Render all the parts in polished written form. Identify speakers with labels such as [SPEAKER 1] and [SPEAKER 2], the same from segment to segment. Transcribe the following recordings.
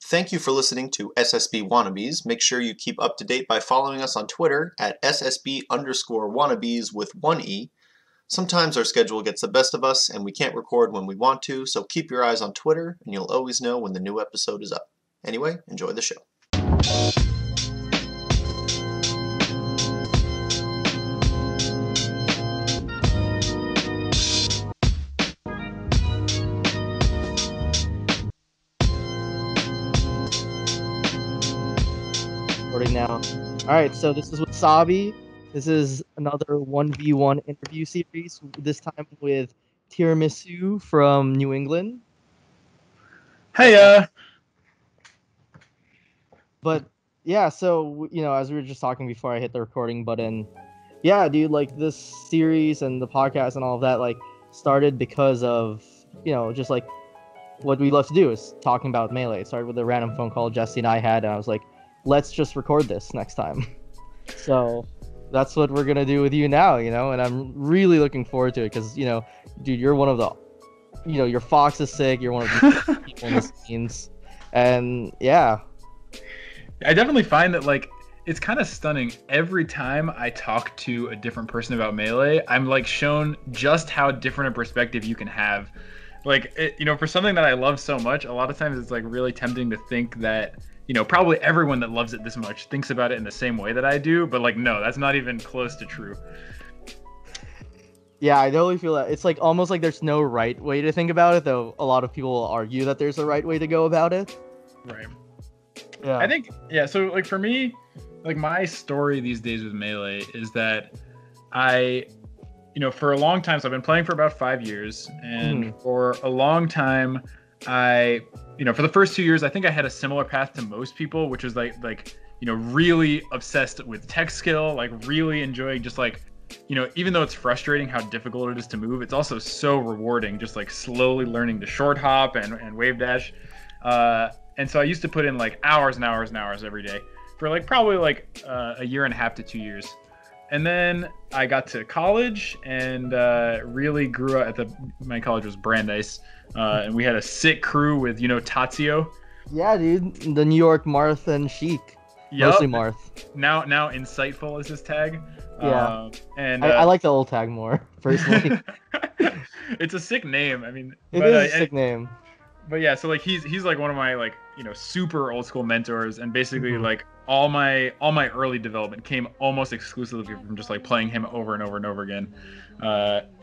[SPEAKER 1] Thank you for listening to SSB Wannabes. Make sure you keep up to date by following us on Twitter at SSB_Wannabes with one E. Sometimes our schedule gets the best of us and we can't record when we want to, so keep your eyes on Twitter and you'll always know when the new episode is up. Anyway, enjoy the show.
[SPEAKER 2] Now. All right, so this is Wasabi. This is another 1v1 interview series, this time with Tiramisu from New England.
[SPEAKER 3] Hey,
[SPEAKER 2] But yeah, so, as we were just talking before I hit the recording button, yeah, dude, like this series and the podcast and all of that, like, started because of, just like what we love to do is talking about Melee. It started with a random phone call Jesse and I had, and I was like, let's just record this next time. So that's what we're gonna do with you now, and I'm really looking forward to it because, dude, you're one of the, your Fox is sick. You're one of the people in the scenes, and yeah.
[SPEAKER 3] I definitely find that like it's kind of stunning. Every time I talk to a different person about Melee, I'm like shown just how different a perspective you can have. Like, for something that I love so much, a lot of times it's like really tempting to think that, probably everyone that loves it this much thinks about it in the same way that I do, but like, no, that's not even close to true.
[SPEAKER 2] Yeah, I totally feel that. It's like almost like there's no right way to think about it, though a lot of people argue that there's a right way to go about it.
[SPEAKER 3] Right.
[SPEAKER 2] Yeah.
[SPEAKER 3] I think, so like for me, like my story these days with Melee is that I, for a long time, so I've been playing for about 5 years, and for a long time, I, for the first 2 years, I think I had a similar path to most people, which was like, really obsessed with tech skill, like really enjoying just like, even though it's frustrating how difficult it is to move, it's also so rewarding, just like slowly learning to short hop and wave dash. And so I used to put in like hours and hours and hours every day for like probably like a year and a half to 2 years. And then I got to college and really grew up my college was Brandeis. And we had a sick crew with, Tazio.
[SPEAKER 2] Yeah, dude. The New York Marth and Chic.
[SPEAKER 3] Yep.
[SPEAKER 2] Mostly Marth.
[SPEAKER 3] Now Insightful is his tag.
[SPEAKER 2] Yeah. And I like the old tag more, personally.
[SPEAKER 3] It's a sick name. I mean,
[SPEAKER 2] it is a sick name.
[SPEAKER 3] But yeah, so like he's like one of my like, super old school mentors, and basically like all my early development came almost exclusively from just like playing him over and over and over again.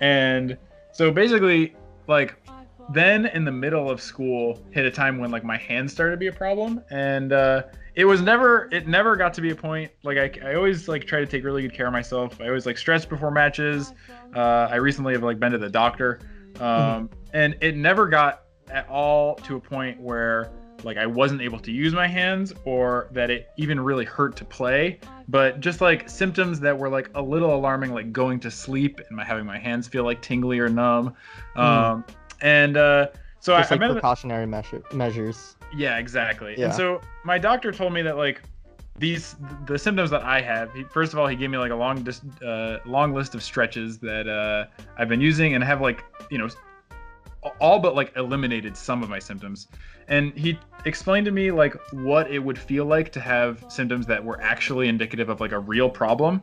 [SPEAKER 3] And so basically like then in the middle of school hit a time when like my hands started to be a problem, and it never got to be a point like I always like try to take really good care of myself. I always like stretch before matches. I recently have like been to the doctor, and it never got at all to a point where like I wasn't able to use my hands or that it even really hurt to play, but just like symptoms that were like a little alarming, like going to sleep and having my hands feel like tingly or numb. So
[SPEAKER 2] just like precautionary measures.
[SPEAKER 3] Yeah, exactly.
[SPEAKER 2] Yeah.
[SPEAKER 3] And so my doctor told me that like the symptoms that I have, first of all, he gave me like a long list of stretches that I've been using and have like, all but like eliminated some of my symptoms. And he explained to me like what it would feel like to have symptoms that were actually indicative of like a real problem.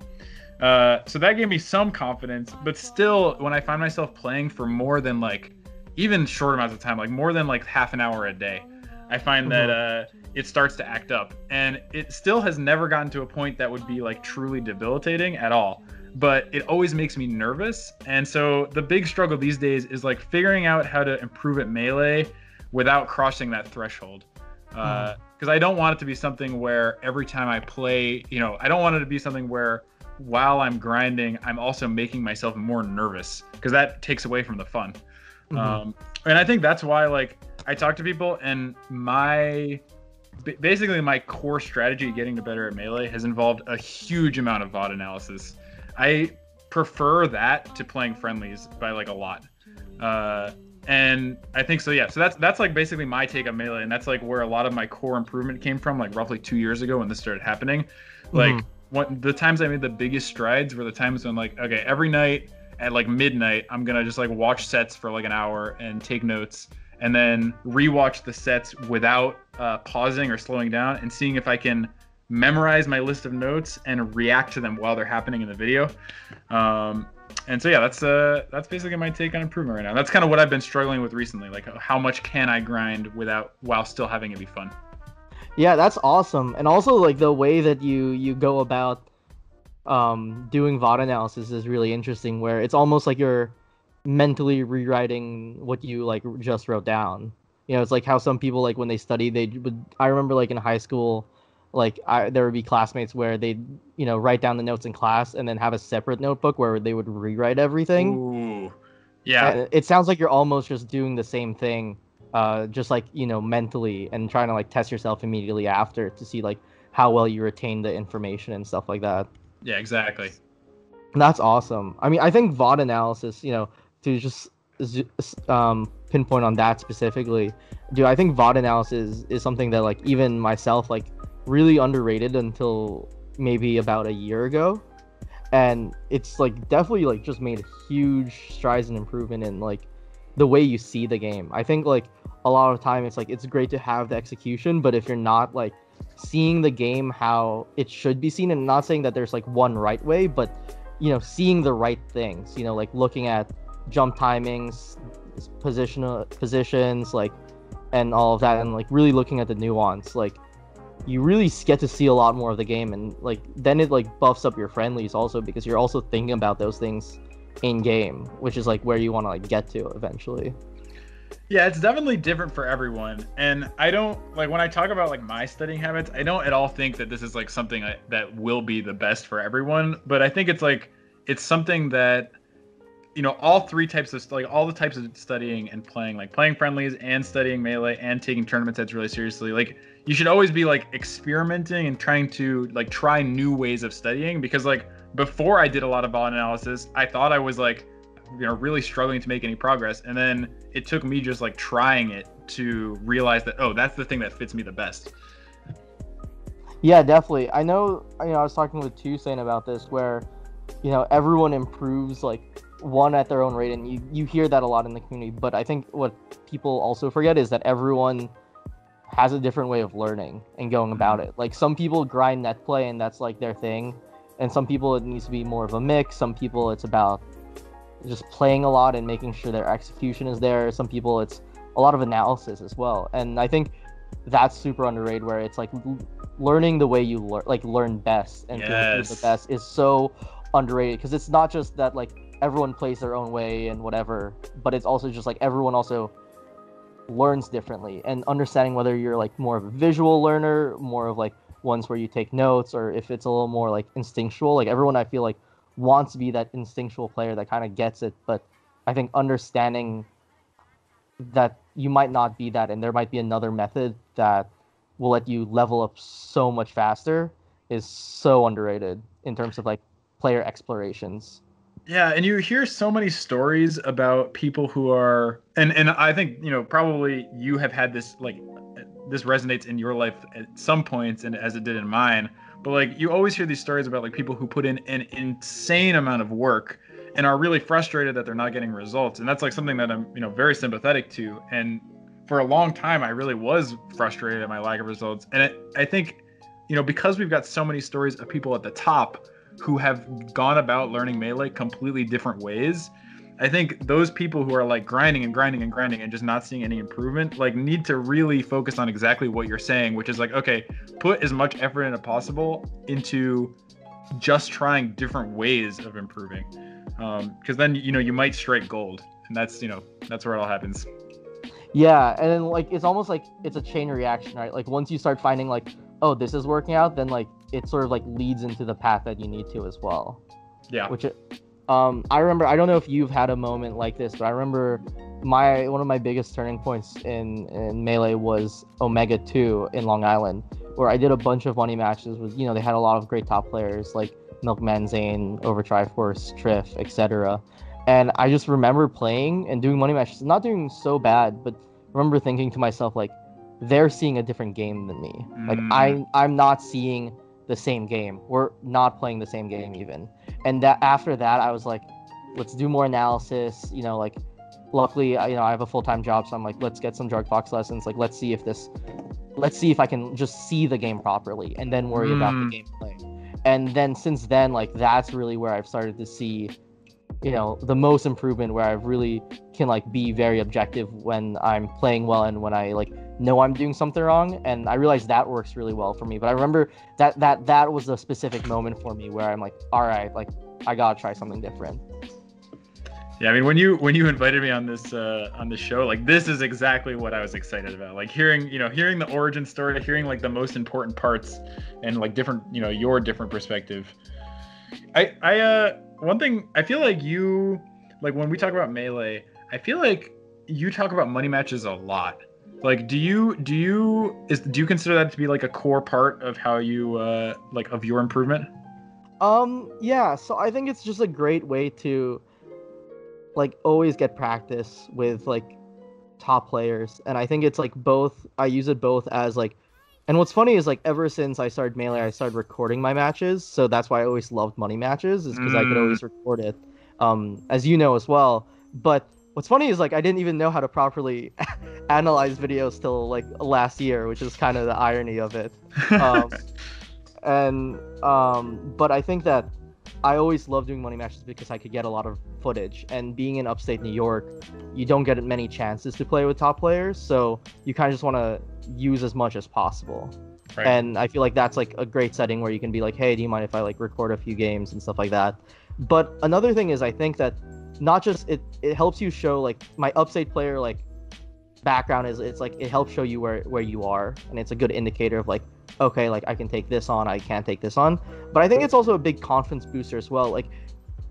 [SPEAKER 3] So that gave me some confidence, but still when I find myself playing for more than like even short amounts of time, like more than like half an hour a day, I find that it starts to act up, and it still has never gotten to a point that would be like truly debilitating at all. But it always makes me nervous. And so the big struggle these days is like figuring out how to improve at Melee without crossing that threshold. Because I don't want it to be something where every time I play, I don't want it to be something where while I'm grinding, I'm also making myself more nervous, because that takes away from the fun. And I think that's why like I talk to people, and basically my core strategy getting to better at Melee has involved a huge amount of VOD analysis. I prefer that to playing friendlies by like a lot. And I think so, yeah. So that's like basically my take on Melee, and that's like where a lot of my core improvement came from, like roughly 2 years ago when this started happening. Like the times I made the biggest strides were the times when like, okay, every night at like midnight, I'm gonna just like watch sets for like an hour and take notes and then rewatch the sets without pausing or slowing down, and seeing if I can memorize my list of notes and react to them while they're happening in the video. And so yeah, that's basically my take on improvement right now. That's kind of what I've been struggling with recently. Like, how much can I grind while still having it be fun?
[SPEAKER 2] Yeah, that's awesome. And also, like, the way that you go about doing VOD analysis is really interesting, where it's almost like you're mentally rewriting what you like just wrote down. You know, it's like how some people, like, when they study, I remember, like, in high school, like, there would be classmates where they'd, you know, write down the notes in class and then have a separate notebook where they would rewrite everything.
[SPEAKER 3] Ooh, yeah.
[SPEAKER 2] And it sounds like you're almost just doing the same thing, just, like, you know, mentally, and trying to, like, test yourself immediately after to see, like, how well you retain the information and stuff like that.
[SPEAKER 3] Yeah, exactly.
[SPEAKER 2] That's awesome. I mean, I think VOD analysis, you know, to just pinpoint on that specifically, dude, I think VOD analysis is something that, like, even myself, like, really underrated until maybe about a year ago. And it's, like, definitely, like, just made huge strides and improvement in, like, the way you see the game. I think, like, a lot of time it's, like, it's great to have the execution, but if you're not, like, seeing the game how it should be seen, and not saying that there's, like, one right way, but, you know, seeing the right things, you know, like, looking at jump timings, positions, like, and all of that, and, like, really looking at the nuance, like, you really get to see a lot more of the game, and, like, then it, like, buffs up your friendlies also, because you're also thinking about those things in game, which is, like, where you want to, like, get to eventually.
[SPEAKER 3] Yeah, it's definitely different for everyone. And I don't, like, when I talk about, like, my studying habits, I don't at all think that this is, like, something that will be the best for everyone. But I think it's, like, it's something that, you know, all the types of studying and playing, like playing friendlies and studying Melee and taking tournament sets really seriously, like, you should always be, like, experimenting and trying to, like, try new ways of studying. Because, like, before I did a lot of VOD analysis, I thought I was, like, you know, really struggling to make any progress, and then it took me just, like, trying it to realize that, oh, that's the thing that fits me the best.
[SPEAKER 2] Yeah, definitely. I know, you know, I was talking with Tusain about this, where, you know, everyone improves, like, one at their own rate, and you hear that a lot in the community. But I think what people also forget is that everyone has a different way of learning and going about it. Like, some people grind net play and that's, like, their thing, and some people it needs to be more of a mix. Some people it's about just playing a lot and making sure their execution is there. Some people it's a lot of analysis as well, and I think that's super underrated, where it's, like, learning the way you learn best and feel the best is so underrated, because it's not just that, like, everyone plays their own way and whatever, but it's also just, like, everyone also learns differently, and understanding whether you're, like, more of a visual learner, more of, like, ones where you take notes, or if it's a little more, like, instinctual. Like, everyone, I feel like, wants to be that instinctual player that kind of gets it, but I think understanding that you might not be that, and there might be another method that will let you level up so much faster, is so underrated in terms of, like, player explorations.
[SPEAKER 3] Yeah, and you hear so many stories about people who are, and I think, you know, probably you have had this, like, this resonates in your life at some points, and as it did in mine. But, like, you always hear these stories about, like, people who put in an insane amount of work and are really frustrated that they're not getting results. And that's, like, something that I'm, you know, very sympathetic to. And for a long time, I really was frustrated at my lack of results. And I think, you know, because we've got so many stories of people at the top who have gone about learning Melee completely different ways, I think those people who are, like, grinding and just not seeing any improvement, like, need to really focus on exactly what you're saying, which is, like, okay, put as much effort in as possible into just trying different ways of improving, because then, you know, you might strike gold, and that's, you know, that's where it all happens.
[SPEAKER 2] Yeah, and then, like, it's almost like it's a chain reaction, right? Like, once you start finding, like, oh, this is working out, then, like, it sort of, like, leads into the path that you need to as well.
[SPEAKER 3] Yeah.
[SPEAKER 2] Which I remember, I don't know if you've had a moment like this, but I remember one of my biggest turning points in Melee was Omega 2 in Long Island, where I did a bunch of money matches with, you know, they had a lot of great top players like Milkman Zane, Over Triforce, Triff, etc. And I just remember playing and doing money matches, not doing so bad, but remember thinking to myself, like, they're seeing a different game than me. Like, I'm not seeing the same game. We're not playing the same game even. And that after that, I was like, let's do more analysis, you know, like, luckily, I have a full-time job, so I'm like, let's get some Jarkbox lessons. Like, let's see if I can just see the game properly and then worry about the gameplay. And then since then, like, that's really where I've started to see, the most improvement, where I really can like be very objective when I'm playing well and when I like know I'm doing something wrong. And I realized that works really well for me. But I remember that was a specific moment for me where I'm like, all right, like I gotta try something different.
[SPEAKER 3] Yeah, I mean, when you invited me on this show, like this is exactly what I was excited about. Like hearing the origin story, hearing like the most important parts, and like different, your different perspective. One thing I feel like you, like when we talk about Melee, I feel like you talk about money matches a lot. Like, do you consider that to be like a core part of how you like of your improvement?
[SPEAKER 2] Yeah. So I think it's just a great way to like always get practice with like top players, and I think it's like both. I use it both as like, and what's funny is like ever since I started Melee, I started recording my matches, so that's why I always loved money matches, is because I could always record it, as you know as well. But what's funny is like I didn't even know how to properly analyze videos till like last year, which is kind of the irony of it. But I think that I always loved doing money matches because I could get a lot of footage, and being in upstate New York, you don't get many chances to play with top players, so you kind of just want to use as much as possible. Right. And I feel like that's like a great setting where you can be like, hey, do you mind if I like record a few games and stuff like that? But another thing is, I think that not just it helps you show like my upstate player like background is, it's like it helps show you where you are, and it's a good indicator of like, okay, like I can take this on, I can't take this on. But I think it's also a big confidence booster as well, like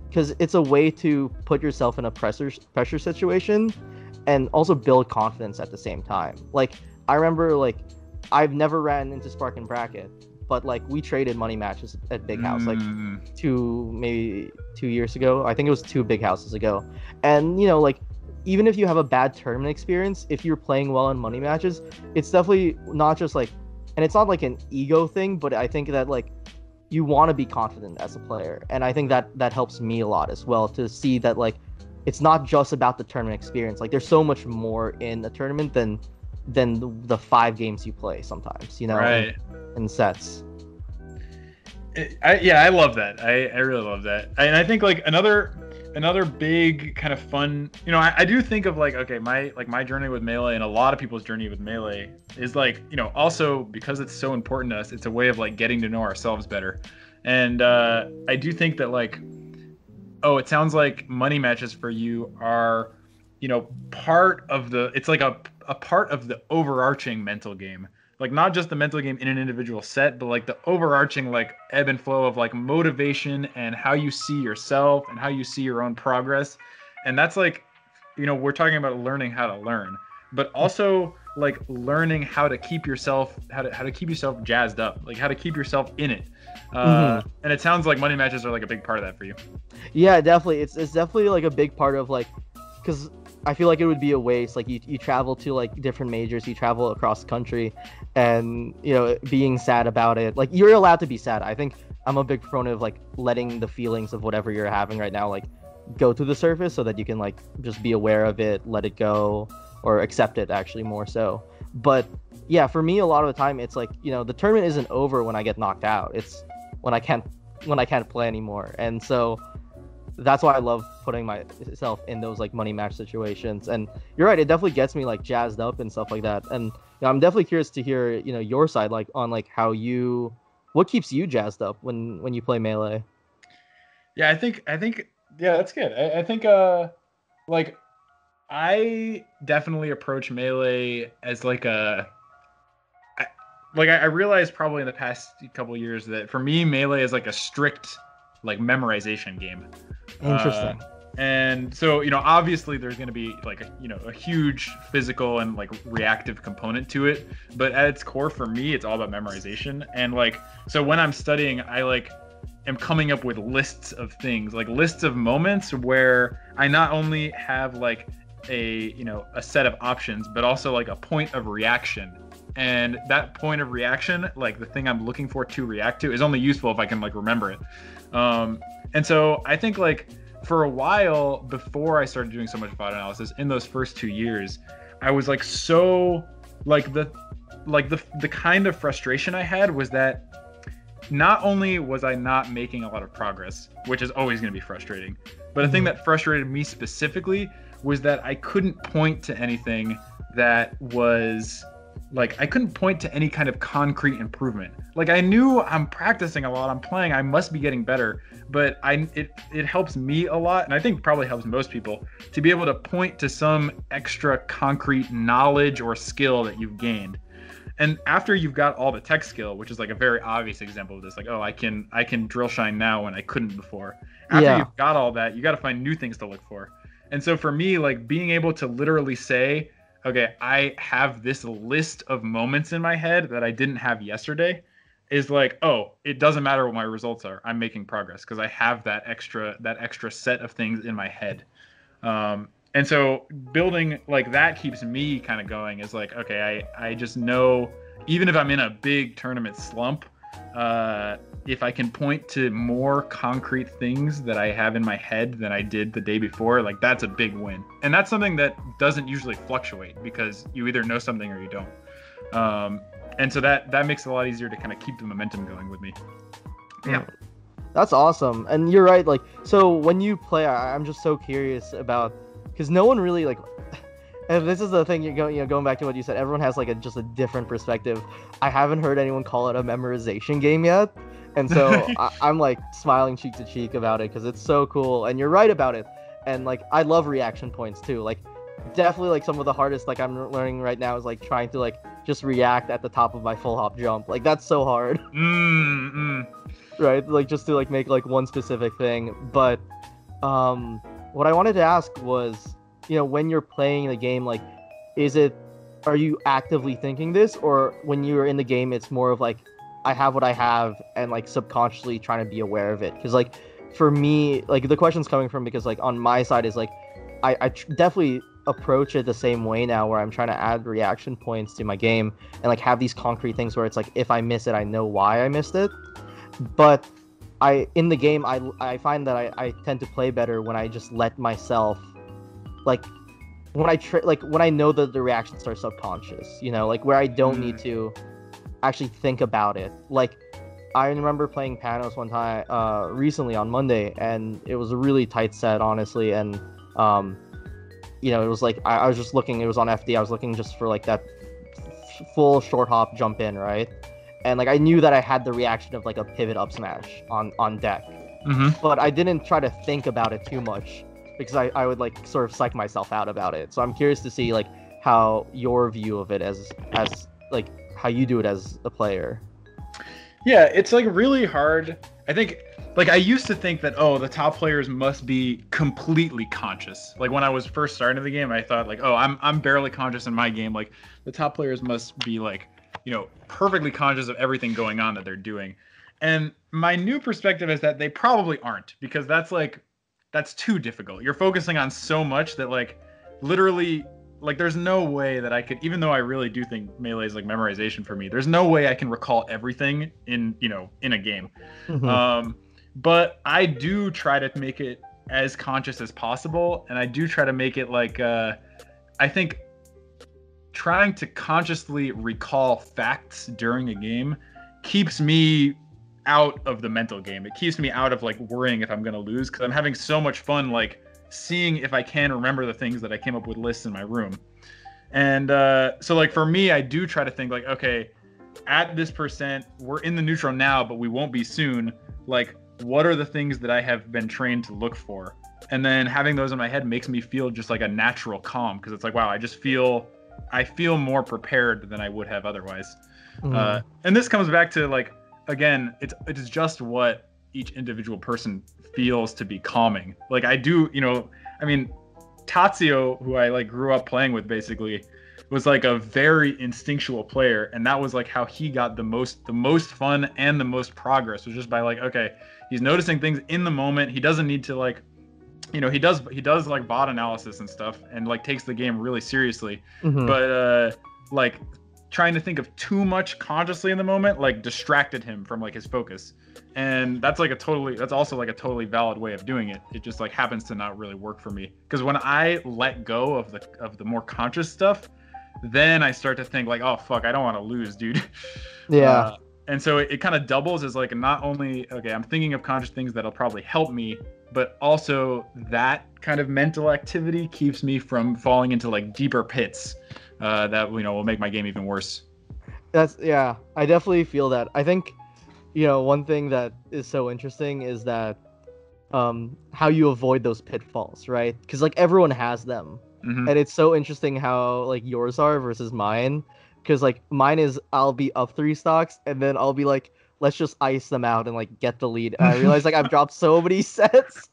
[SPEAKER 2] because it's a way to put yourself in a pressure situation and also build confidence at the same time. Like I remember, like I've never ran into Spark and Bracket, but like we traded money matches at Big House like maybe 2 years ago. I think it was 2 big houses ago. And like even if you have a bad tournament experience, if you're playing well in money matches, it's definitely not just like, and it's not like an ego thing, but I think that like you want to be confident as a player. And I think that helps me a lot as well, to see that like it's not just about the tournament experience. Like there's so much more in a tournament than the 5 games you play sometimes, right, in sets.
[SPEAKER 3] I love that. I really love that. And I think like another big kind of fun, I do think of like, okay, my journey with Melee, and a lot of people's journey with Melee is like, also because it's so important to us, it's a way of like getting to know ourselves better. And I do think that like, it sounds like money matches for you are, part of it's like a part of the overarching mental game. Like not just the mental game in an individual set, but like the overarching like ebb and flow of like motivation and how you see yourself and how you see your own progress. And that's like, we're talking about learning how to learn, but also like learning how to keep yourself, how to keep yourself jazzed up, like how to keep yourself in it. And it sounds like money matches are like a big part of that for you. Yeah,
[SPEAKER 2] definitely. It's definitely like a big part of like, because I feel like it would be a waste. Like you travel to like different majors, you travel across the country, and being sad about it. Like you're allowed to be sad. I think I'm a big proponent of like letting the feelings of whatever you're having right now like go to the surface, so that you can like just be aware of it, let it go, or accept it actually more so. But yeah, for me a lot of the time it's like, the tournament isn't over when I get knocked out. It's when I can't play anymore. And so that's why I love putting myself in those like money match situations. And you're right, it definitely gets me like jazzed up and stuff like that. And I'm definitely curious to hear your side, like on like what keeps you jazzed up when you play Melee.
[SPEAKER 3] Yeah, I think yeah, that's good. I think like I definitely approach Melee as like I realized probably in the past couple of years that for me Melee is like a strict like memorization game.
[SPEAKER 2] Interesting.
[SPEAKER 3] And so, obviously there's going to be like a huge physical and like reactive component to it, but at its core for me it's all about memorization. And like, so when I'm studying, I like am coming up with lists of things, like lists of moments where I not only have like a set of options, but also like a point of reaction. And that point of reaction, like the thing I'm looking for to react to, is only useful if I can like remember it. And so I think like for a while before I started doing so much VOD analysis in those first 2 years, I was like so like the kind of frustration I had was that not only was I not making a lot of progress, which is always going to be frustrating, but the thing that frustrated me specifically was that I couldn't point to anything that was like, I couldn't point to any kind of concrete improvement. Like, I knew I'm practicing a lot, I'm playing, I must be getting better, but it helps me a lot, and I think probably helps most people, to be able to point to some extra concrete knowledge or skill that you've gained. And after you've got all the tech skill, which is like a very obvious example of this, like, oh, I can drill shine now when I couldn't before. After you've got all that, you got to find new things to look for. And so for me, like, being able to literally say, okay, I have this list of moments in my head that I didn't have yesterday, is like, oh, it doesn't matter what my results are. I'm making progress because I have that extra set of things in my head. And so building like that keeps me kind of going, is like, okay, I just know, even if I'm in a big tournament slump, if I can point to more concrete things that I have in my head than I did the day before, like, that's a big win. And that's something that doesn't usually fluctuate because you either know something or you don't. And so that makes it a lot easier to kind of keep the momentum going with me. Yeah.
[SPEAKER 2] That's awesome. And you're right. Like, so when you play, I'm just so curious about, because no one really, like, and this is the thing, going back to what you said, everyone has like just a different perspective. I haven't heard anyone call it a memorization game yet. And so I'm like smiling cheek to cheek about it because it's so cool. And you're right about it. And like, I love reaction points too. Like, definitely like some of the hardest, like, I'm learning right now is like trying to like just react at the top of my full hop jump. Like, that's so hard. Right? Like, just to like make like one specific thing. But what I wanted to ask was, when you're playing the game, like, are you actively thinking this, or when you're in the game, it's more of like, I have what I have, and like subconsciously trying to be aware of it? Because like, for me, like, the question's coming from, because like on my side is like, I definitely approach it the same way now, where I'm trying to add reaction points to my game and like have these concrete things where it's like, if I miss it, I know why I missed it. But in the game, I find that I tend to play better when I just let myself, like, when I know that the reactions are subconscious, like, where I don't need to actually think about it. Like, I remember playing Panos one time recently on Monday, and it was a really tight set, honestly, and it was like, I was just looking, it was on FD, I was looking just for like that full short hop jump in, right? And like, I knew that I had the reaction of like a pivot up smash on deck, but I didn't try to think about it too much, because I would like sort of psych myself out about it. So I'm curious to see like how your view of it as like how you do it as a player.
[SPEAKER 3] Yeah, it's like really hard. I think, like, I used to think that, oh, the top players must be completely conscious. Like, when I was first starting the game, I thought like, oh, I'm barely conscious in my game. Like, the top players must be like, perfectly conscious of everything going on that they're doing. And my new perspective is that they probably aren't, because that's too difficult. You're focusing on so much that, like, literally, like, there's no way that I could, even though I really do think Melee is like memorization for me, there's no way I can recall everything in a game. But I do try to make it as conscious as possible, and I do try to make it like, I think trying to consciously recall facts during a game keeps me out of the mental game. It keeps me out of like worrying if I'm going to lose, because I'm having so much fun like seeing if I can remember the things that I came up with lists in my room. And so like for me, I do try to think like, okay, at this percent, we're in the neutral now, but we won't be soon. Like, what are the things that I have been trained to look for? And then having those in my head makes me feel just like a natural calm, because it's like, wow, I feel more prepared than I would have otherwise. And this comes back to like, again, it is just what each individual person feels to be calming. Like, I do, I mean, Tazio, who I like grew up playing with, basically was like a very instinctual player, and that was like how he got the most fun and the most progress, was just by like, okay, he's noticing things in the moment. He doesn't need to like, he does like bot analysis and stuff, and like takes the game really seriously. But like trying to think of too much consciously in the moment like distracted him from like his focus. And that's also like a totally valid way of doing it. It just like happens to not really work for me, because when I let go of the more conscious stuff, then I start to think like, oh fuck, I don't want to lose, dude.
[SPEAKER 2] Yeah.
[SPEAKER 3] And so it kind of doubles as like, not only, okay, I'm thinking of conscious things that'll probably help me, but also that kind of mental activity keeps me from falling into like deeper pits that, you know, will make my game even worse.
[SPEAKER 2] Yeah, I definitely feel that. I think, you know, one thing that is so interesting is that how you avoid those pitfalls, right? Because like everyone has them.
[SPEAKER 3] Mm-hmm.
[SPEAKER 2] And it's so interesting how like yours are versus mine. Because like mine is, I'll be up 3 stocks and then I'll be like, let's just ice them out and like get the lead. And I realize like I've dropped so many sets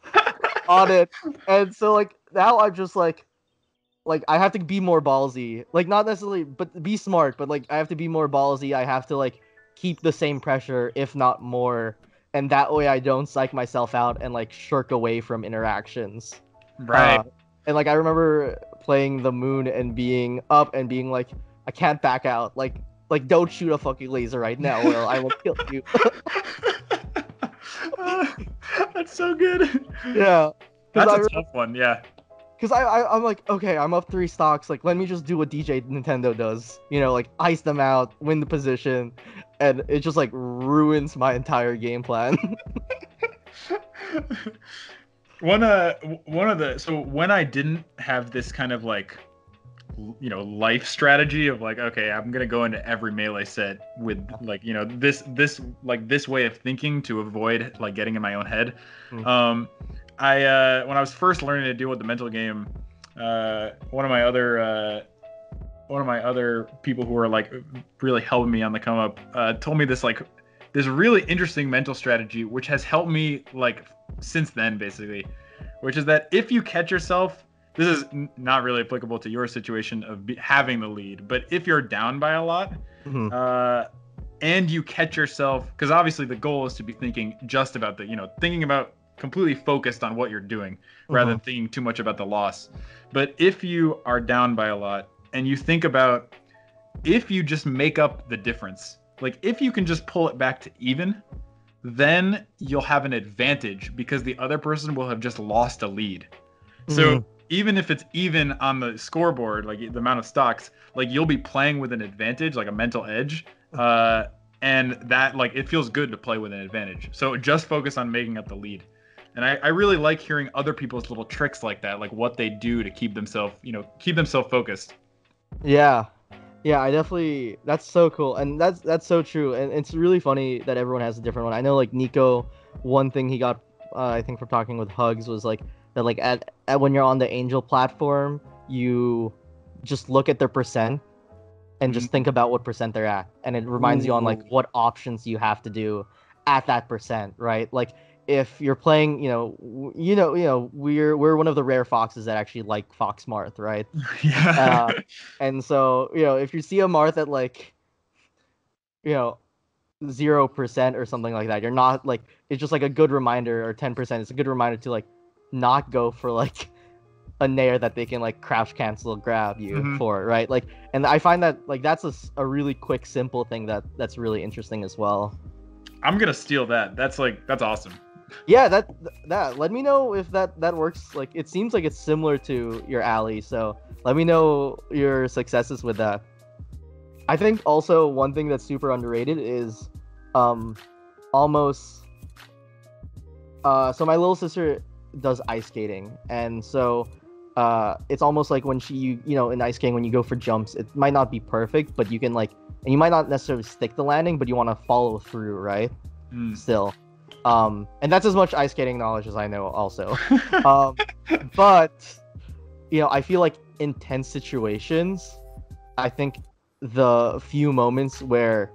[SPEAKER 2] on it. And so like now I'm just like I have to be more ballsy. Like not necessarily, but be smart. But like I have to be more ballsy. I have to like keep the same pressure, if not more. And that way I don't psych myself out and like shirk away from interactions.
[SPEAKER 3] Right.
[SPEAKER 2] And like I remember playing the moon and being up and being like, I can't back out. Like don't shoot a fucking laser right now, or I will kill you.
[SPEAKER 3] That's so good.
[SPEAKER 2] Yeah.
[SPEAKER 3] That's a tough one. Yeah.
[SPEAKER 2] Because I'm like, okay, I'm up 3 stocks. Like, let me just do what DJ Nintendo does. You know, like ice them out, win the position, and it just like ruins my entire game plan.
[SPEAKER 3] One of the, so when I didn't have this kind of like, you know, life strategy of like, okay, I'm gonna go into every melee set with like, you know, this way of thinking to avoid like getting in my own head. When I was first learning to deal with the mental game, one of my other people who were like really helping me on the come up told me this really interesting mental strategy, which has helped me like since then, basically, which is that if you catch yourself, this is not really applicable to your situation of having the lead, but if you're down by a lot, and you catch yourself, because obviously the goal is to be thinking just about thinking about completely focused on what you're doing rather than thinking too much about the loss. But if you are down by a lot and you think about, if you just make up the difference, like if you can just pull it back to even, then you'll have an advantage because the other person will have just lost a lead. So even if it's even on the scoreboard, like the amount of stocks, like you'll be playing with an advantage, like a mental edge. And that, like, it feels good to play with an advantage. So just focus on making up the lead. And I really like hearing other people's little tricks like that, like what they do to keep themselves focused.
[SPEAKER 2] Yeah, I definitely, that's so cool. And that's so true. And it's really funny that everyone has a different one. I know like Nico, one thing he got, I think from talking with Hugs was like that, like at when you're on the Angel platform, you just look at their percent and just think about what percent they're at. And it reminds you on like what options you have to do at that percent, right? Like if you're playing, we're one of the rare foxes that actually like Fox Marth, right?
[SPEAKER 3] Yeah.
[SPEAKER 2] And so, if you see a Marth at like, 0% or something like that, you're not like, it's just like a good reminder, or 10%. It's a good reminder to like not go for like a nair that they can like crouch cancel grab you for, right? Like, and I find that like that's a really quick, simple thing that's really interesting as well.
[SPEAKER 3] I'm gonna steal that. That's awesome.
[SPEAKER 2] Yeah, that let me know if that works. Like, it seems like it's similar to your alley, so let me know your successes with that. I think also one thing that's super underrated is almost so my little sister does ice skating, and so it's almost like when she in ice skating, when you go for jumps, it might not be perfect, but you can like, and you might not necessarily stick the landing, but you want to follow through, right? Still. And that's as much ice skating knowledge as I know also. But I feel like in tense situations, I think the few moments where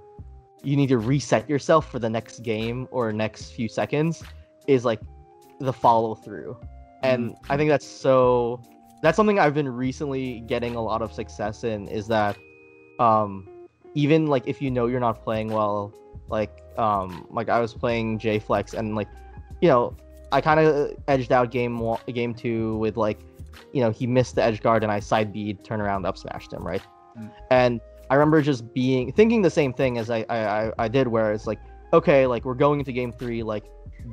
[SPEAKER 2] you need to reset yourself for the next game or next few seconds is like the follow through. And I think that's something I've been recently getting a lot of success in, is that even like if you're not playing well, like I was playing J-Flex, and like I kind of edged out game 2 with like he missed the edge guard and I side bead, turn around, up smashed him, right? And I remember just thinking the same thing as I did, where it's like, okay, like we're going into game 3, like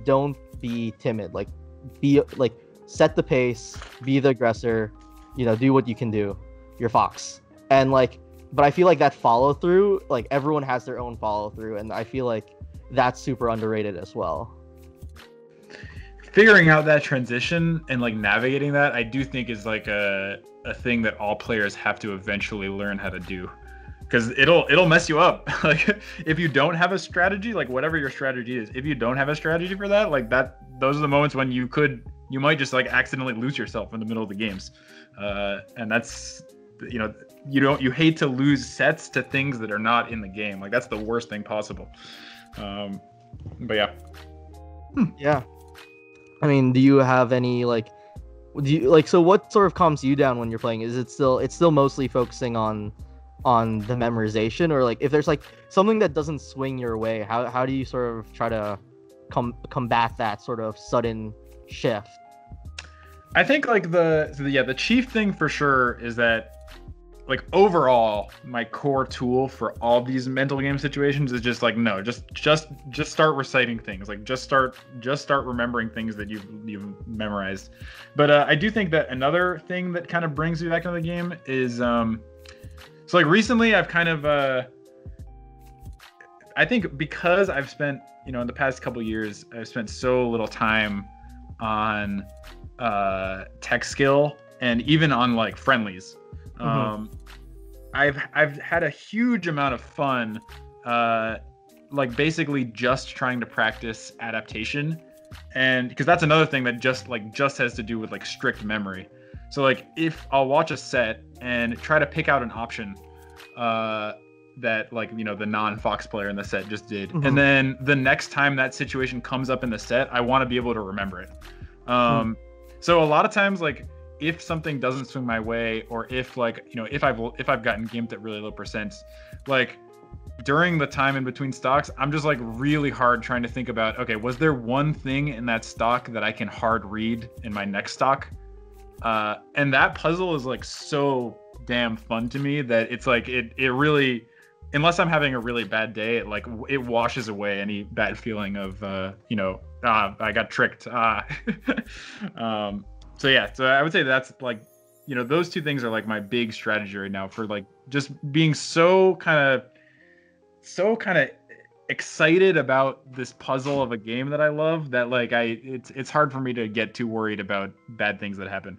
[SPEAKER 2] don't be timid, like be like set the pace, be the aggressor, do what you can do. You're Fox. And like, but I feel like that follow through, like everyone has their own follow through, and I feel like that's super underrated as well.
[SPEAKER 3] Figuring out that transition and like navigating that, I do think is like a thing that all players have to eventually learn how to do, because it'll mess you up. Like if you don't have a strategy, like whatever your strategy is, if you don't have a strategy for that, like those are the moments when you might just like accidentally lose yourself in the middle of the games, and that's, you hate to lose sets to things that are not in the game. Like that's the worst thing possible. But yeah.
[SPEAKER 2] Yeah. I mean, do you have any so what sort of calms you down when you're playing? Is it's still mostly focusing on the memorization, or like if there's like something that doesn't swing your way, how do you sort of try to combat that sort of sudden shift?
[SPEAKER 3] I think like the chief thing for sure is that, like, overall my core tool for all these mental game situations is just like, no, just start reciting things, like just start remembering things that you've memorized. But I do think that another thing that kind of brings me back into the game is so like recently I've kind of I think because I've spent, in the past couple years, I've spent so little time on tech skill and even on like friendlies. I've had a huge amount of fun, like basically just trying to practice adaptation, and because that's another thing that just has to do with like strict memory. So like if I'll watch a set and try to pick out an option that like the non-Fox player in the set just did, and then the next time that situation comes up in the set, I want to be able to remember it. So a lot of times, like if something doesn't swing my way, or if like if I've gotten gimped at really low percents, like during the time in between stocks, I'm just like really hard trying to think about, okay, was there one thing in that stock that I can hard read in my next stock? And that puzzle is like so damn fun to me that it's like it really, unless I'm having a really bad day, it washes away any bad feeling of I got tricked. So yeah, so I would say that's like, those two things are like my big strategy right now for like just being so kind of excited about this puzzle of a game that I love, that like it's hard for me to get too worried about bad things that happen.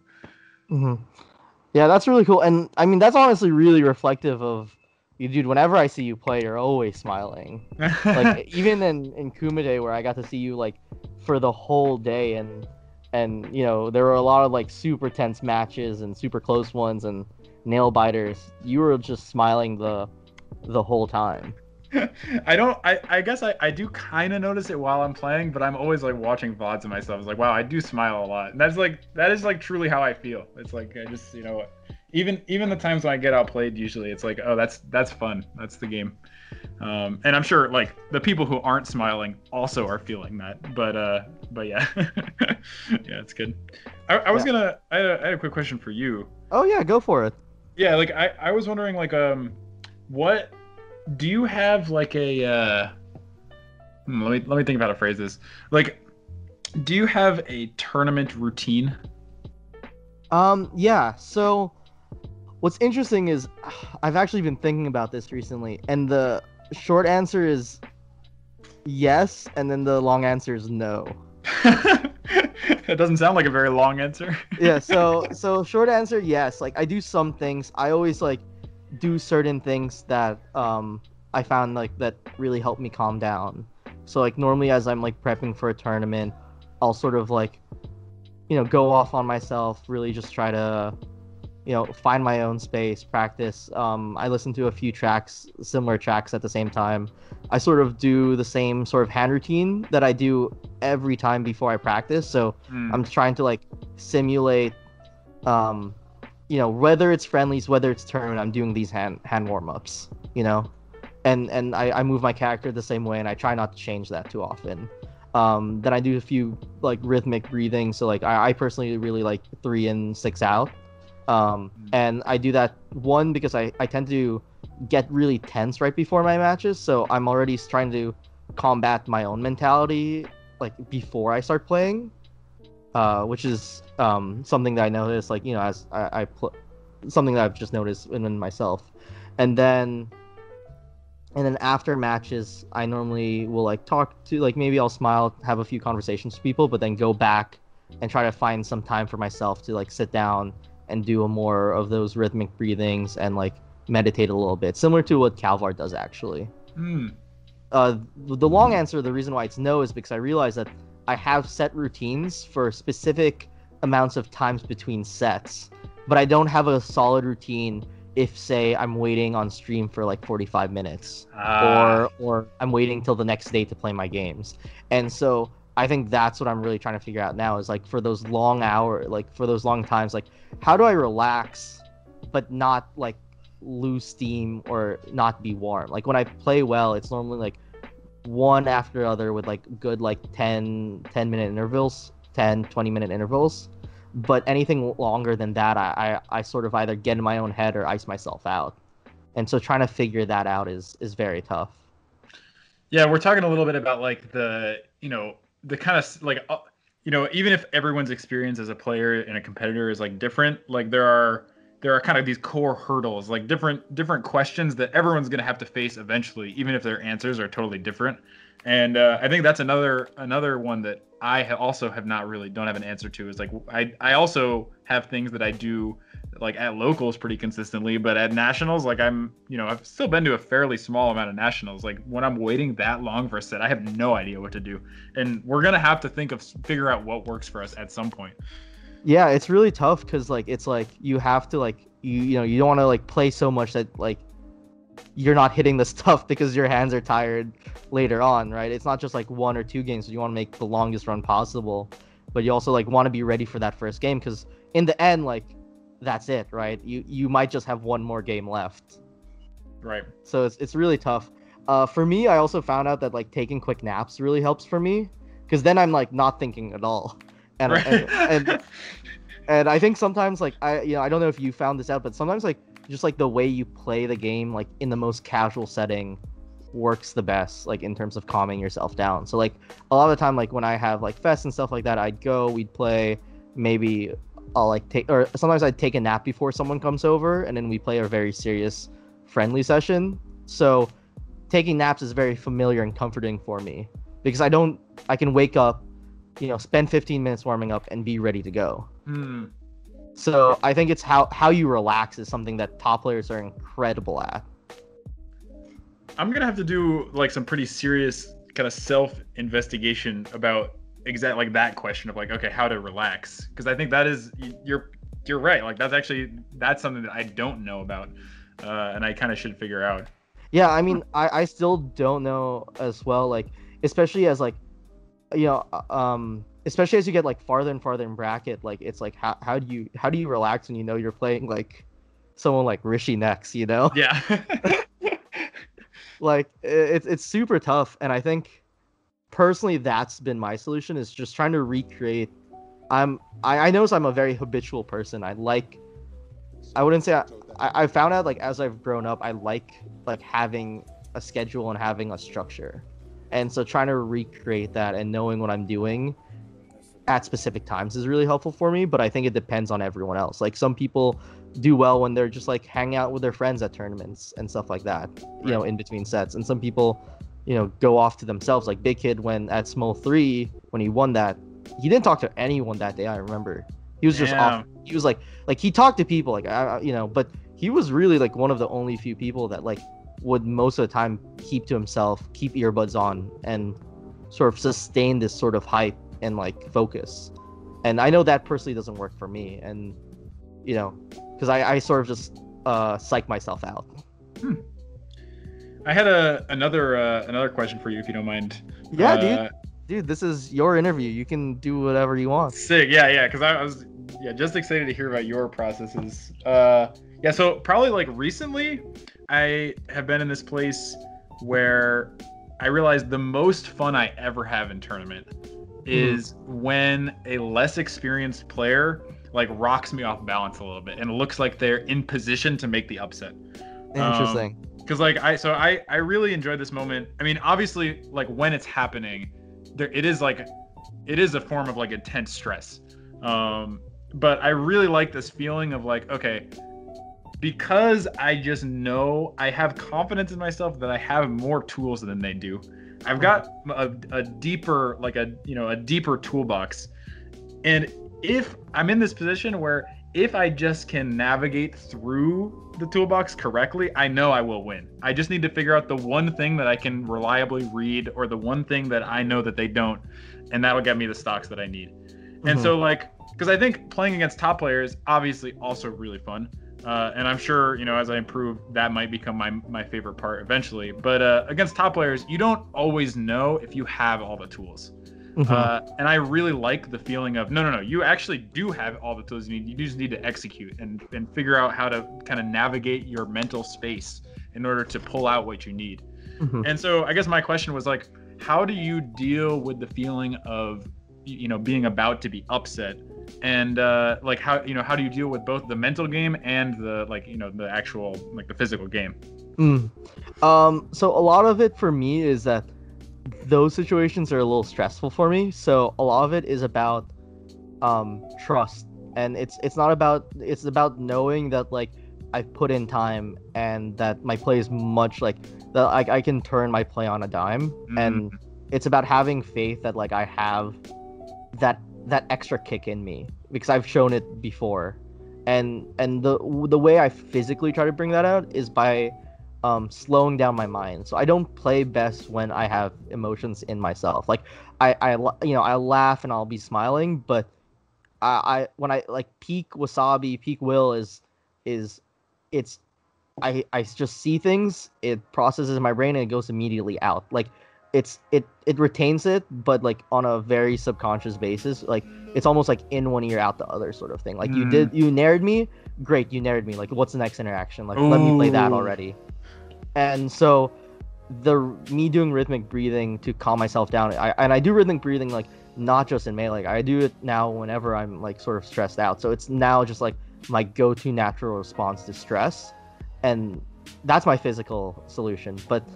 [SPEAKER 2] Yeah, that's really cool. And I mean, that's honestly really reflective of you, dude. Whenever I see you play, you're always smiling. Like even in Kumite, where I got to see you like for the whole day, and there were a lot of like super tense matches and super close ones and nail biters. You were just smiling the whole time.
[SPEAKER 3] I guess I do kind of notice it while I'm playing, but I'm always like watching VODs of myself. It's like, wow, I do smile a lot. And that is like truly how I feel. It's like, I just, even the times when I get outplayed, usually it's like, oh, that's fun. That's the game. And I'm sure like the people who aren't smiling also are feeling that, but yeah. Yeah, it's good. I had a quick question for you.
[SPEAKER 2] Oh yeah, go for it.
[SPEAKER 3] Yeah, like I was wondering, like, what do you have like a let me think of how to phrase this. Like, do you have a tournament routine?
[SPEAKER 2] Yeah, so what's interesting is I've actually been thinking about this recently, and the short answer is yes, and then the long answer is no.
[SPEAKER 3] That doesn't sound like a very long answer.
[SPEAKER 2] Yeah, so short answer, yes. Like I do some things. I always like do certain things that I found like that really help me calm down. So like normally as I'm like prepping for a tournament, I'll sort of like go off on myself, really just try to find my own space, practice. I listen to a few similar tracks at the same time. I sort of do the same sort of hand routine that I do every time before I practice. So I'm trying to like simulate, whether it's friendlies, whether it's tournament, I'm doing these hand warm-ups, and I move my character the same way, and I try not to change that too often. Then I do a few like rhythmic breathing. So like I personally really like 3 in 6 out. And I do that one because I tend to get really tense right before my matches, so I'm already trying to combat my own mentality like before I start playing, which is something that I noticed, like, you know, as I something that I've just noticed in myself. And then after matches, I normally will like talk to, like, maybe I'll smile, have a few conversations with people, but then go back and try to find some time for myself to like sit down and do more of those rhythmic breathings and like meditate a little bit, similar to what Calvar does actually. The long answer, the reason why it's no, is because I realize that I have set routines for specific amounts of times between sets, but I don't have a solid routine if, say, I'm waiting on stream for like 45 minutes or I'm waiting till the next day to play my games. And so I think that's what I'm really trying to figure out now, is like for those long times, like how do I relax but not like lose steam or not be warm? Like when I play well, it's normally like one after the other with like good like 10-minute intervals, 10-20 minute intervals. But anything longer than that, I sort of either get in my own head or ice myself out. And so trying to figure that out is very tough.
[SPEAKER 3] Yeah, we're talking a little bit about like the kind of like, even if everyone's experience as a player and a competitor is like different, like there are kind of these core hurdles, like different questions that everyone's going to have to face eventually, even if their answers are totally different. And I think that's another one that I also don't have an answer to, is like I also have things that I do like at locals pretty consistently, but at nationals, like I've still been to a fairly small amount of nationals. Like when I'm waiting that long for a set, I have no idea what to do, and we're gonna have to figure out what works for us at some point.
[SPEAKER 2] Yeah, it's really tough because like it's like you have to like you don't want to like play so much that like you're not hitting the stuff because your hands are tired later on, right? It's not just like 1 or 2 games, so you want to make the longest run possible, but you also like want to be ready for that first game, because in the end, like that's it, right? You might just have one more game left,
[SPEAKER 3] right?
[SPEAKER 2] So it's really tough. For me, I also found out that like taking quick naps really helps for me, because then I'm like not thinking at all, and
[SPEAKER 3] right.
[SPEAKER 2] and I think sometimes like I don't know if you found this out, but sometimes like just like the way you play the game like in the most casual setting works the best, like in terms of calming yourself down. So like a lot of the time, like when I have like fests and stuff like that, we'd play, maybe I'll like sometimes I'd take a nap before someone comes over, and then we play a very serious friendly session. So taking naps is very familiar and comforting for me, because I can wake up, spend 15 minutes warming up and be ready to go. So I think it's how you relax is something that top players are incredible at.
[SPEAKER 3] I'm gonna have to do like some pretty serious kind of self-investigation about exactly like that question of like, okay, how to relax, because I think that is you're right. Like that's something that I don't know about, and I kind of should figure out.
[SPEAKER 2] Yeah, I mean, I still don't know as well. Like especially as like, especially as you get like farther and farther in bracket, like it's like how do you relax when you're playing like someone like Rishi next, Yeah. Like it's super tough, and I think personally that's been my solution, is just trying to recreate. I notice I'm a very habitual person. I wouldn't say I found out like as I've grown up, I like having a schedule and having a structure, and so trying to recreate that and knowing what I'm doing at specific times is really helpful for me. But I think it depends on everyone else. Like some people do well when they're just like hang out with their friends at tournaments and stuff like that, in between sets. And some people, go off to themselves. Like Big Kid, when at Small 3, when he won that, he didn't talk to anyone that day. I remember he was just off. He was like he talked to people like but he was really like one of the only few people that like would most of the time keep to himself, keep earbuds on, and sort of sustain this sort of hype and like focus. And I know that personally doesn't work for me, and because I sort of just psych myself out.
[SPEAKER 3] I had another question for you, if you don't mind.
[SPEAKER 2] Yeah, dude, this is your interview. You can do whatever you want.
[SPEAKER 3] Sick. Yeah, because I was just excited to hear about your processes. So probably like recently I have been in this place where I realized the most fun I ever have in tournament is when a less experienced player like rocks me off balance a little bit and it looks like they're in position to make the upset.
[SPEAKER 2] Interesting.
[SPEAKER 3] Because like I really enjoyed this moment. I mean, obviously, like when it's happening, it is a form of like intense stress. But I really like this feeling of like, okay, because I just know I have confidence in myself that I have more tools than they do. I've got a deeper a deeper toolbox, and if I'm in this position where if I just can navigate through the toolbox correctly, I know I will win. I just need to figure out the one thing that I can reliably read, or the one thing that I know that they don't, and that'll get me the stocks that I need. And so like, because I think playing against top players obviously also really fun. And I'm sure, as I improve, that might become my favorite part eventually. But against top players, you don't always know if you have all the tools. And I really like the feeling of, no, you actually do have all the tools you need. You just need to execute and figure out how to kind of navigate your mental space in order to pull out what you need. And so I guess my question was like, how do you deal with the feeling of, being about to be upset? And like how do you deal with both the mental game and the the actual the physical game?
[SPEAKER 2] So a lot of it for me is that those situations are a little stressful for me. So a lot of it is about trust, and it's about knowing that like I've put in time and that my play is much like that I can turn my play on a dime. And it's about having faith that like I have that extra kick in me because I've shown it before. And the way I physically try to bring that out is by slowing down my mind. So I don't play best when I have emotions in myself. Like I laugh and I'll be smiling, but I when I like peak wasabi, peak will is it's I just see things, it processes in my brain and it goes immediately out. Like it retains it, but like on a very subconscious basis. Like it's almost like in one ear out the other sort of thing. Like you nared me, great, you nared me. Like what's the next interaction? Like let me play that already. And so me doing rhythmic breathing to calm myself down. I do rhythmic breathing like not just in Melee. Like I do it now whenever I'm like sort of stressed out. So it's now just like my go-to natural response to stress, and that's my physical solution. But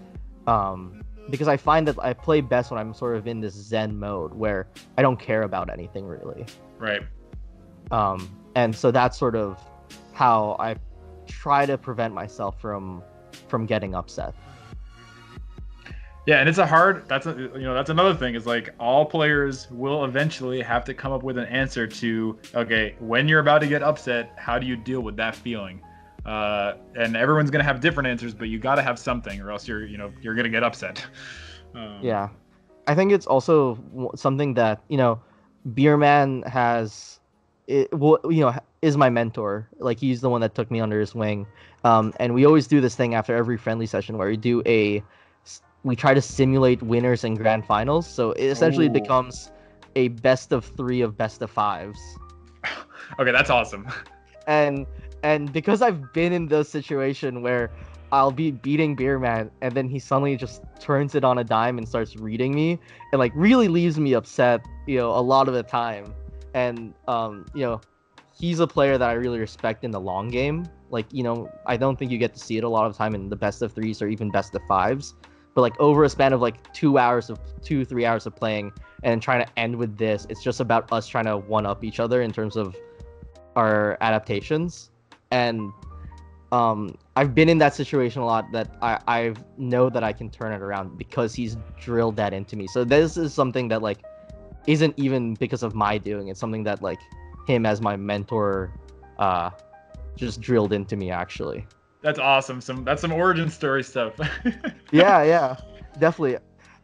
[SPEAKER 2] because I find that I play best when I'm sort of in this Zen mode where I don't care about anything really.
[SPEAKER 3] Right.
[SPEAKER 2] And so that's sort of how I try to prevent myself from getting upset.
[SPEAKER 3] Yeah, and it's that's another thing is like all players will eventually have to come up with an answer to, okay, when you're about to get upset, how do you deal with that feeling? And everyone's gonna have different answers, but you got to have something, or else you're gonna get upset.
[SPEAKER 2] Yeah, I think it's also something that Beerman is my mentor. Like he's the one that took me under his wing, and we always do this thing after every friendly session where we try to simulate winners and grand finals. So it essentially becomes a best of 3 of best of 5s.
[SPEAKER 3] Okay, that's awesome.
[SPEAKER 2] And because I've been in the situation where I'll be beating Beerman and then he suddenly just turns it on a dime and starts reading me and like really leaves me upset, a lot of the time. And he's a player that I really respect in the long game. Like, I don't think you get to see it a lot of time in the best of 3s or even best of 5s. But like over a span of like 3 hours of playing and trying to end with this, it's just about us trying to one up each other in terms of our adaptations. And I've been in that situation a lot that I know that I can turn it around because he's drilled that into me. So this is something that like isn't even because of my doing. It's something that like him as my mentor just drilled into me actually.
[SPEAKER 3] That's awesome. That's some origin story stuff.
[SPEAKER 2] yeah, definitely.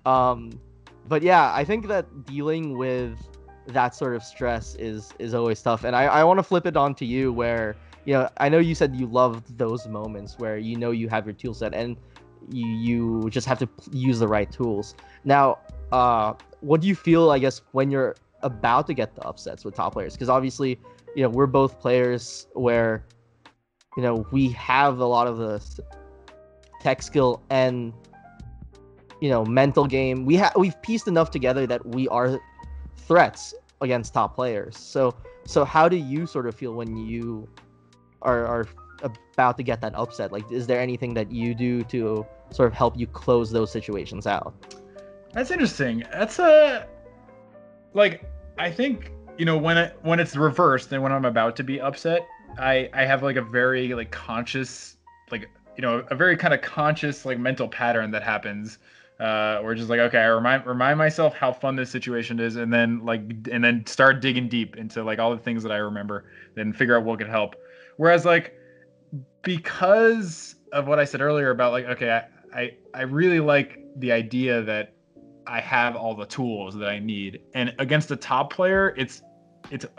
[SPEAKER 2] But yeah, I think that dealing with that sort of stress is always tough. And I want to flip it on to you where, I know you said you loved those moments where you have your tool set and you just have to use the right tools. Now, what do you feel, I guess, when you're about to get the upsets with top players? Because obviously, we're both players where, we have a lot of the tech skill and, mental game. We've pieced enough together that we are threats against top players. So how do you sort of feel when you are about to get that upset, like, is there anything that you do to sort of help you close those situations out?
[SPEAKER 3] That's interesting. That's like, I think, when it's reversed and when I'm about to be upset, I have like a very like conscious, like, a very kind of conscious like mental pattern that happens, where just like, okay, I remind myself how fun this situation is, and then start digging deep into like all the things that I remember, then figure out what could help. Whereas like, because of what I said earlier about like, okay, I really like the idea that I have all the tools that I need, and against a top player, it's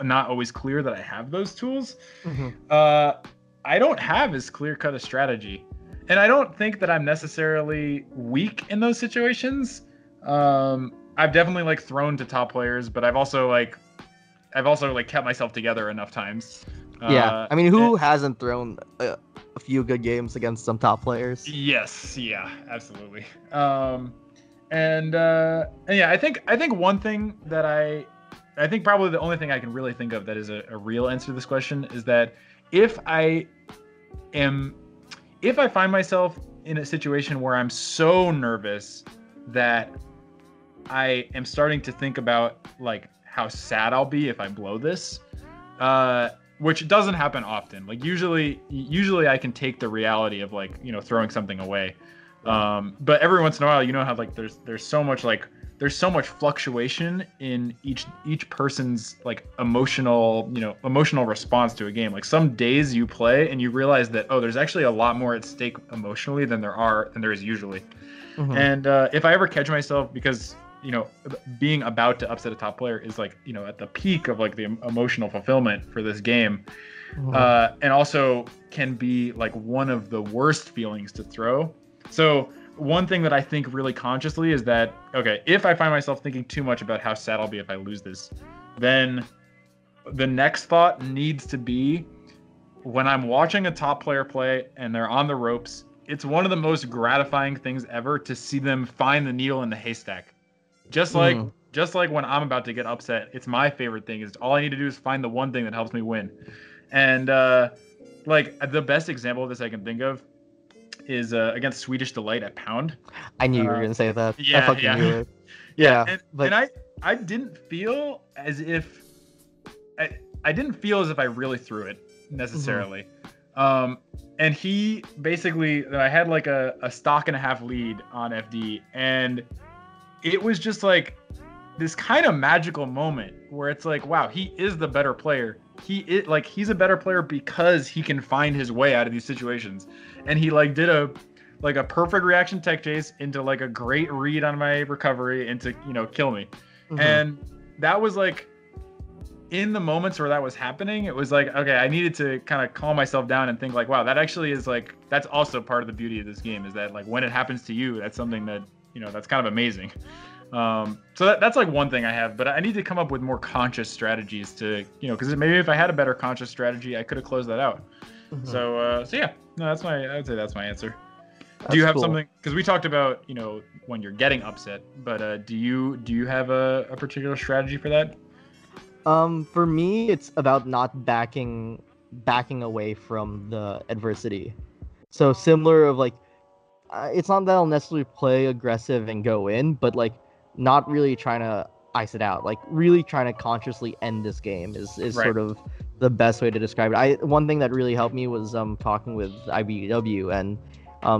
[SPEAKER 3] not always clear that I have those tools. I don't have as clear cut a strategy, and I don't think that I'm necessarily weak in those situations. I've definitely like thrown to top players, but I've also kept myself together enough times.
[SPEAKER 2] Yeah, I mean, who hasn't thrown a few good games against some top players?
[SPEAKER 3] Yes, yeah, absolutely. And yeah, I think one thing that I think probably the only thing I can really think of that is a real answer to this question is that if I find myself in a situation where I'm so nervous that I am starting to think about like how sad I'll be if I blow this, which doesn't happen often. Like usually I can take the reality of like, throwing something away. But every once in a while, how like there's so much fluctuation in each person's like emotional response to a game. Like some days you play and you realize that, oh, there's actually a lot more at stake emotionally than there is usually. And if I ever catch myself, because being about to upset a top player is like, at the peak of like the emotional fulfillment for this game, and also can be like one of the worst feelings to throw. So one thing that I think really consciously is that, okay, if I find myself thinking too much about how sad I'll be if I lose this, then the next thought needs to be, when I'm watching a top player play and they're on the ropes, it's one of the most gratifying things ever to see them find the needle in the haystack. Just like when I'm about to get upset, it's my favorite thing. Is all I need to do is find the one thing that helps me win. And like the best example of this I can think of is against Swedish Delight at Pound.
[SPEAKER 2] I knew you were gonna say that.
[SPEAKER 3] Yeah,
[SPEAKER 2] I fucking knew it.
[SPEAKER 3] Yeah, and I didn't feel as if I didn't feel as if I really threw it necessarily. And he basically, I had like a stock and a half lead on FD, and it was just like this kind of magical moment where it's like, wow, he is the better player. He's a better player because he can find his way out of these situations. And he like did a perfect reaction tech chase into like a great read on my recovery into, kill me. And that was like, in the moments where that was happening, it was like, okay, I needed to kind of calm myself down and think like, wow, that actually is like, that's also part of the beauty of this game, is that like when it happens to you, that's something that, that's kind of amazing. So that's like one thing I have, but I need to come up with more conscious strategies to, because maybe if I had a better conscious strategy, I could have closed that out. So yeah, no, I would say that's my answer. Do you have something? Because we talked about, when you're getting upset, but do you have a particular strategy for that?
[SPEAKER 2] For me, it's about not backing away from the adversity. So similar of like, it's not that I'll necessarily play aggressive and go in, but like not really trying to ice it out. Like really trying to consciously end this game is right. Sort of the best way to describe it. One thing that really helped me was talking with IBW, and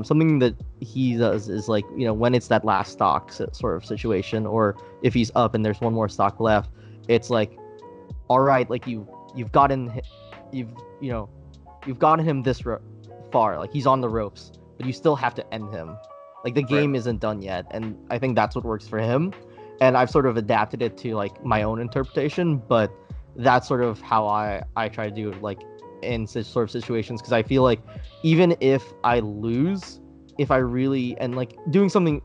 [SPEAKER 2] something that he does is like, when it's that last stock sort of situation, or if he's up and there's one more stock left, it's like, all right, like you've gotten him this far, like he's on the ropes, but you still have to end him. Like the game isn't done yet, and I think that's what works for him. And I've sort of adapted it to like my own interpretation, but that's sort of how I try to do it, like in such sort of situations, because I feel like even if I lose, if I really, and like doing something,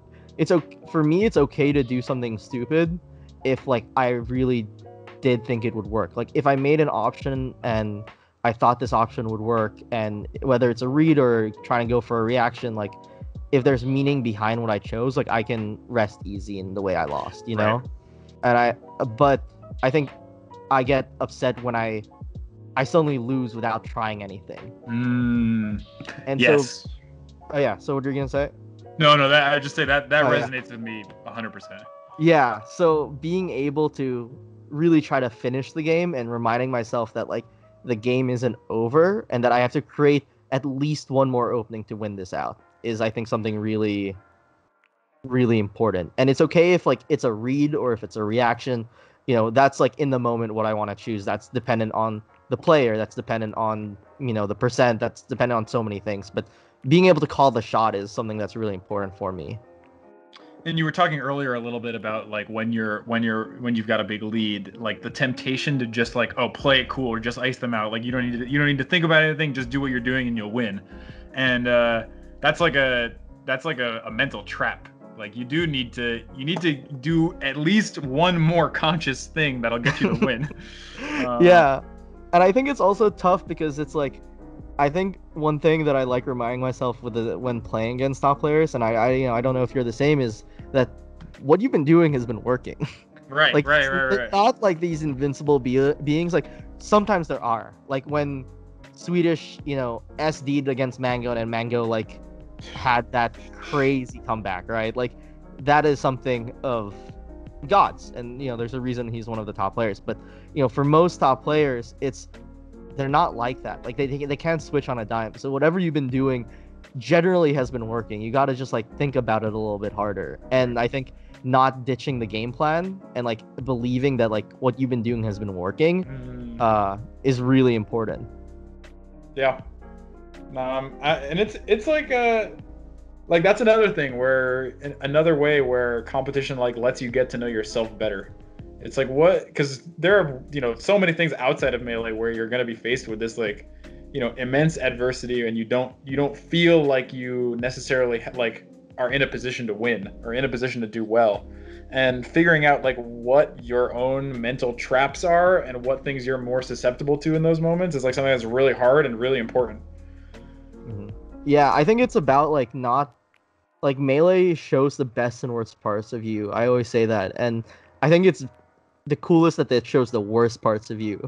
[SPEAKER 2] for me it's okay to do something stupid if like I really did think it would work. Like if I made an option and I thought this option would work, and whether it's a read or trying to go for a reaction, like if there's meaning behind what I chose, like I can rest easy in the way I lost, you know? And but I think I get upset when I I suddenly lose without trying anything. And
[SPEAKER 3] Yes.
[SPEAKER 2] so, oh yeah. So what are you gonna say?
[SPEAKER 3] No. That I just say that
[SPEAKER 2] Oh, yeah.
[SPEAKER 3] resonates with me 100%.
[SPEAKER 2] Yeah. So being able to really try to finish the game and reminding myself that like the game isn't over and that I have to create at least one more opening to win this out is, I think, something really, really important. And it's okay if like it's a read or if it's a reaction. That's like in the moment what I want to choose. That's dependent on the player. That's dependent on the percent. That's dependent on so many things. But being able to call the shot is something that's really important for me.
[SPEAKER 3] And you were talking earlier a little bit about like when you've got a big lead, like the temptation to just like, oh, play it cool or just ice them out. Like you don't need to think about anything, just do what you're doing and you'll win. And that's like a mental trap. Like you need to do at least one more conscious thing that'll get you to win.
[SPEAKER 2] Yeah. And I think it's also tough because it's like, I think one thing that I like reminding myself when playing against top players, and I don't know if you're the same, is that what you've been doing has been working.
[SPEAKER 3] Right,
[SPEAKER 2] like,
[SPEAKER 3] right.
[SPEAKER 2] It's not like these invincible beings. Like sometimes there are. Like when Swedish, SD'd against Mango and Mango like had that crazy comeback, right? Like that is something of gods, and there's a reason he's one of the top players. But for most top players, they're not like that. Like they can't switch on a dime. So whatever you've been doing generally has been working. You got to just like think about it a little bit harder. And I think not ditching the game plan and like believing that like what you've been doing has been working is really important.
[SPEAKER 3] Yeah. And it's like that's another thing where another way where competition like lets you get to know yourself better. It's like because there are so many things outside of Melee where you're gonna be faced with this like immense adversity, and you don't feel like you necessarily like are in a position to win or in a position to do well. And figuring out like what your own mental traps are and what things you're more susceptible to in those moments is like something that's really hard and really important.
[SPEAKER 2] Mm-hmm. Yeah, I think it's about like not like Melee shows the best and worst parts of you. I always say that, and I think it's the coolest that it shows the worst parts of you,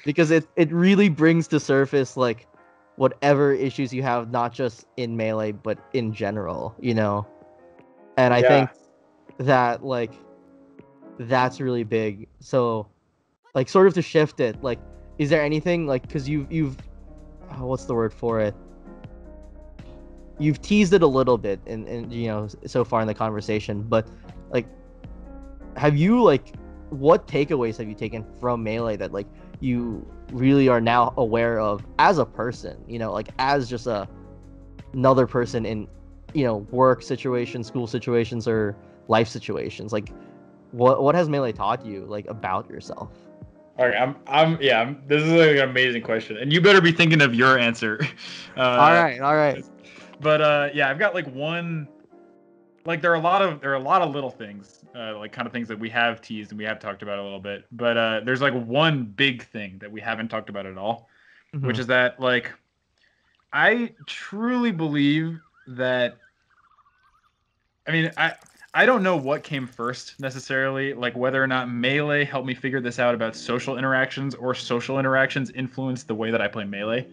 [SPEAKER 2] because it really brings to surface like whatever issues you have, not just in Melee but in general, and I think that like that's really big. So like sort of to shift it, like is there anything like, because you've what's the word for it, you've teased it a little bit in so far in the conversation, but like have you like, what takeaways have you taken from Melee that like you really are now aware of as a person, like as just another person in work situations, school situations, or life situations? Like what has Melee taught you like about yourself?
[SPEAKER 3] Okay, this is like an amazing question, and you better be thinking of your answer.
[SPEAKER 2] All right.
[SPEAKER 3] But I've got like one. Like there are a lot of little things, like kind of things that we have teased and we have talked about a little bit. But there's like one big thing that we haven't talked about at all, which is that like I truly believe that. I mean, I don't know what came first necessarily, like whether or not Melee helped me figure this out about social interactions or social interactions influenced the way that I play Melee.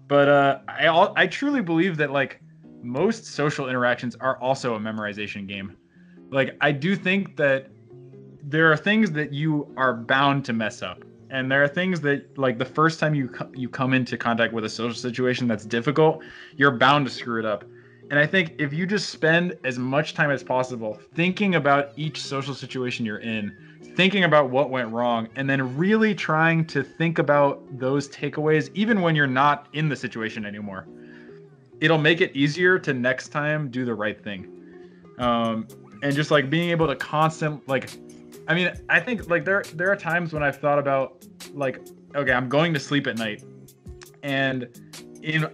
[SPEAKER 3] But I truly believe that like most social interactions are also a memorization game. Like I do think that there are things that you are bound to mess up, and there are things that like the first time you come into contact with a social situation that's difficult, you're bound to screw it up. And I think if you just spend as much time as possible thinking about each social situation you're in, thinking about what went wrong, and then really trying to think about those takeaways even when you're not in the situation anymore, it'll make it easier to next time do the right thing. And just like being able to I think like there are times when I've thought about like, okay, I'm going to sleep at night, and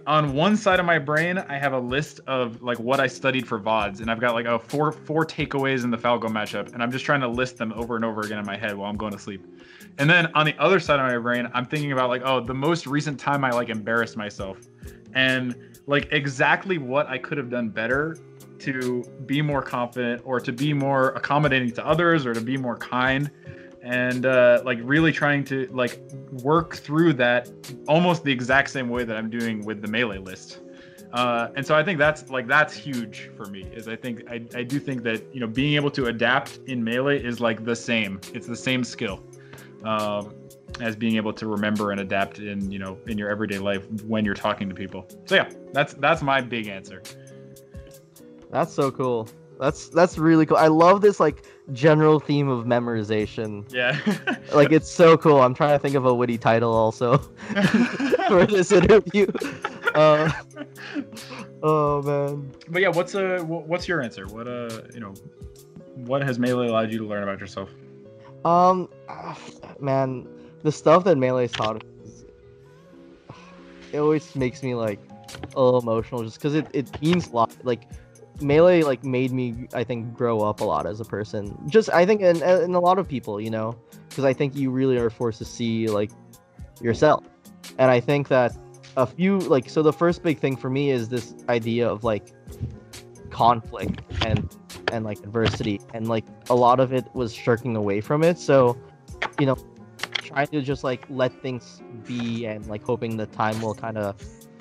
[SPEAKER 3] on one side of my brain I have a list of like what I studied for Vods, and I've got like four takeaways in the Falco matchup, and I'm just trying to list them over and over again in my head while I'm going to sleep. And then on the other side of my brain, I'm thinking about like, oh, the most recent time I like embarrassed myself, and like exactly what I could have done better to be more confident or to be more accommodating to others or to be more kind. and like really trying to like work through that almost the exact same way that I'm doing with the Melee list. And so I think that's huge for me. Is I do think that, you know, being able to adapt in Melee is like the same. It's the same skill as being able to remember and adapt in, you know, in your everyday life when you're talking to people. So yeah, that's my big answer.
[SPEAKER 2] That's so cool. That's really cool. I love this like general theme of memorization.
[SPEAKER 3] Yeah.
[SPEAKER 2] Like it's so cool. I'm trying to think of a witty title also for this interview. Oh man.
[SPEAKER 3] But yeah, what's your answer? What you know, what has Melee allowed you to learn about yourself?
[SPEAKER 2] Man, the stuff that Melee's taught me, it always makes me like a little emotional just because it means a lot. Like Melee like made me, I think, grow up a lot as a person. Just I think and a lot of people, you know, because I think you really are forced to see like yourself. And I think that a few like so the first big thing for me is this idea of like conflict and like adversity, and like a lot of it was shirking away from it. So, you know, trying to just like let things be and like hoping the time will kind of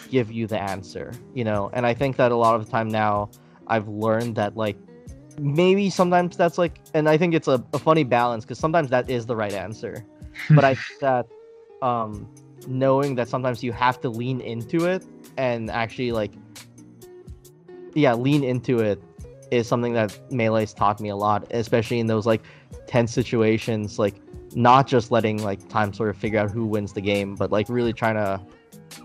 [SPEAKER 2] give you the answer, you know. And I think that a lot of the time now I've learned that like maybe sometimes that's like, and I think it's a funny balance because sometimes that is the right answer, but I think that knowing that sometimes you have to lean into it and actually like lean into it is something that Melee's taught me a lot, especially in those like tense situations, like not just letting like time sort of figure out who wins the game, but like really trying to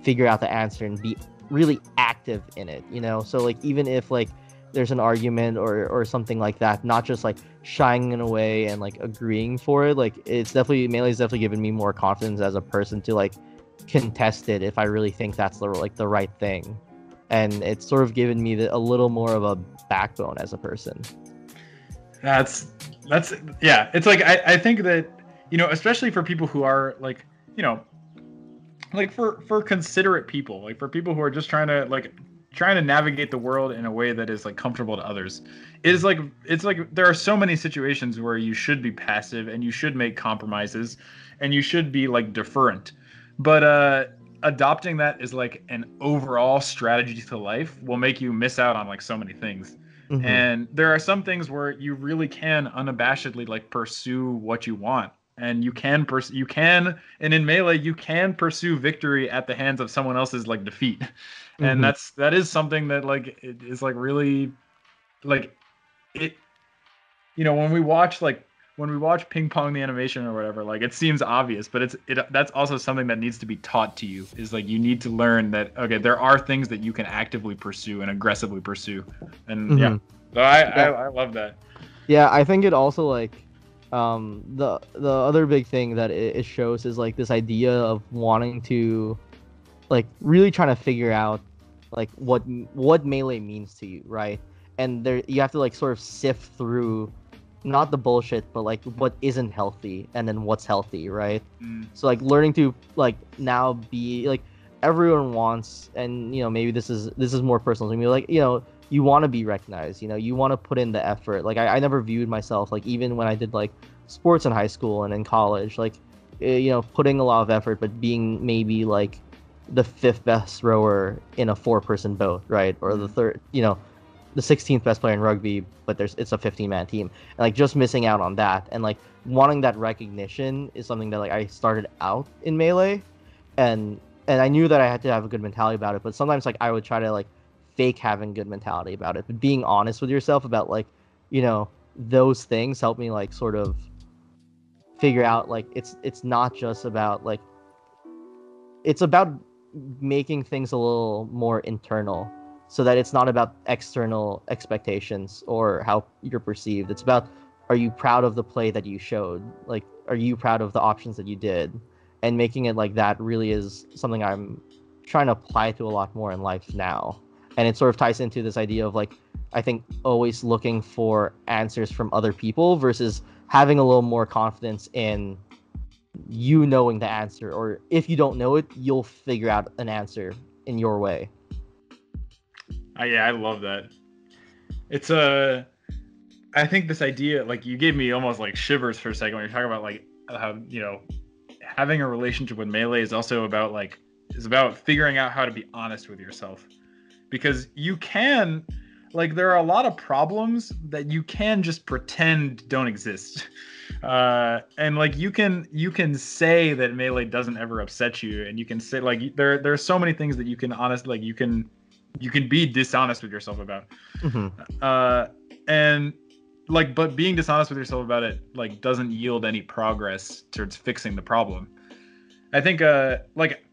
[SPEAKER 2] figure out the answer and be really active in it, you know. So like even if like there's an argument or something like that, not just like shying it away and like agreeing for it. Like it's definitely Melee's definitely given me more confidence as a person to like contest it if I really think that's the right thing, and it's sort of given me a little more of a backbone as a person.
[SPEAKER 3] That's yeah. It's like I think that, you know, especially for people who are like, you know, like for considerate people, like for people who are just trying to navigate the world in a way that is like comfortable to others. It's like there are so many situations where you should be passive and you should make compromises and you should be like deferent. But adopting that as like an overall strategy to life will make you miss out on like so many things. Mm-hmm. And there are some things where you really can unabashedly like pursue what you want. And you can and in Melee you can pursue victory at the hands of someone else's like defeat. And
[SPEAKER 2] Mm-hmm.
[SPEAKER 3] that is something that like it is like really like it, you know, when we watch Ping Pong the animation or whatever, like it seems obvious, but that's also something that needs to be taught to you. Is like you need to learn that, okay, there are things that you can actively pursue and aggressively pursue. And yeah. So I love that.
[SPEAKER 2] Yeah, I think it also like the other big thing that it shows is like this idea of wanting to like really trying to figure out like what Melee means to you, right? And there you have to like sort of sift through not the bullshit, but like what isn't healthy and then what's healthy, right? So like learning to like now be like everyone wants, and you know, maybe this is more personal to me, like, you know, you want to be recognized, you know, you want to put in the effort. Like I never viewed myself, like even when I did like sports in high school and in college, like, you know, putting a lot of effort, but being maybe like the 5th best rower in a 4-person boat, right? Or the third, you know, the 16th best player in rugby, but it's a 15-man team, and like just missing out on that and like wanting that recognition is something that like I started out in Melee, and I knew that I had to have a good mentality about it, but sometimes like I would try to like fake having good mentality about it, but being honest with yourself about like, you know, those things help me like sort of figure out like it's not just about like, it's about making things a little more internal, so that it's not about external expectations or how you're perceived. It's about, are you proud of the play that you showed? Like, are you proud of the options that you did? And making it like that really is something I'm trying to apply to a lot more in life now. And it sort of ties into this idea of like, I think always looking for answers from other people versus having a little more confidence in you knowing the answer, or if you don't know it, you'll figure out an answer in your way.
[SPEAKER 3] Yeah, I love that. It's a I think this idea, like, you gave me almost like shivers for a second when you're talking about like how, having a relationship with Melee is also about figuring out how to be honest with yourself, because you can, like, there are a lot of problems that you can just pretend don't exist. And like you can say that Melee doesn't ever upset you, and you can say, like, there are so many things that you can you can be dishonest with yourself about. And like, but being dishonest with yourself about it, like, doesn't yield any progress towards fixing the problem. I think like,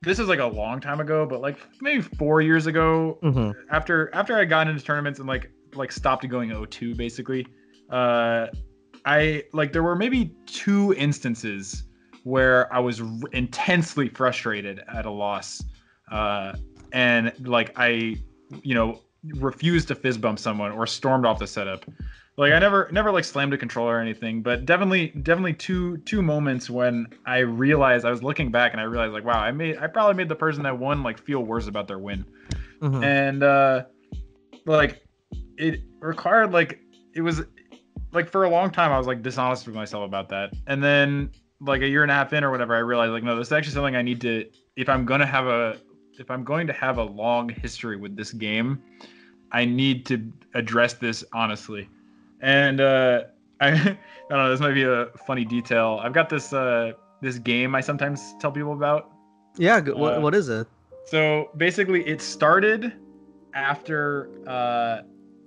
[SPEAKER 3] this is like a long time ago, but like maybe 4 years ago, after I got into tournaments and like stopped going 0-2 basically, I like, there were maybe 2 instances where I was intensely frustrated at a loss, and like I refused to fist bump someone or stormed off the setup. Like, I never like slammed a controller or anything, but definitely two moments when I realized, I was looking back and I realized, like, wow, I probably made the person that won like feel worse about their win. And like, it required, like, it was like, for a long time I was like dishonest with myself about that, and then like a year and a half in or whatever, I realized, like, no, this is actually something I need to, if I'm going to have a long history with this game, I need to address this honestly. And I don't know, this might be a funny detail. I've got this this game I sometimes tell people about.
[SPEAKER 2] Yeah, what is it?
[SPEAKER 3] So basically, it started after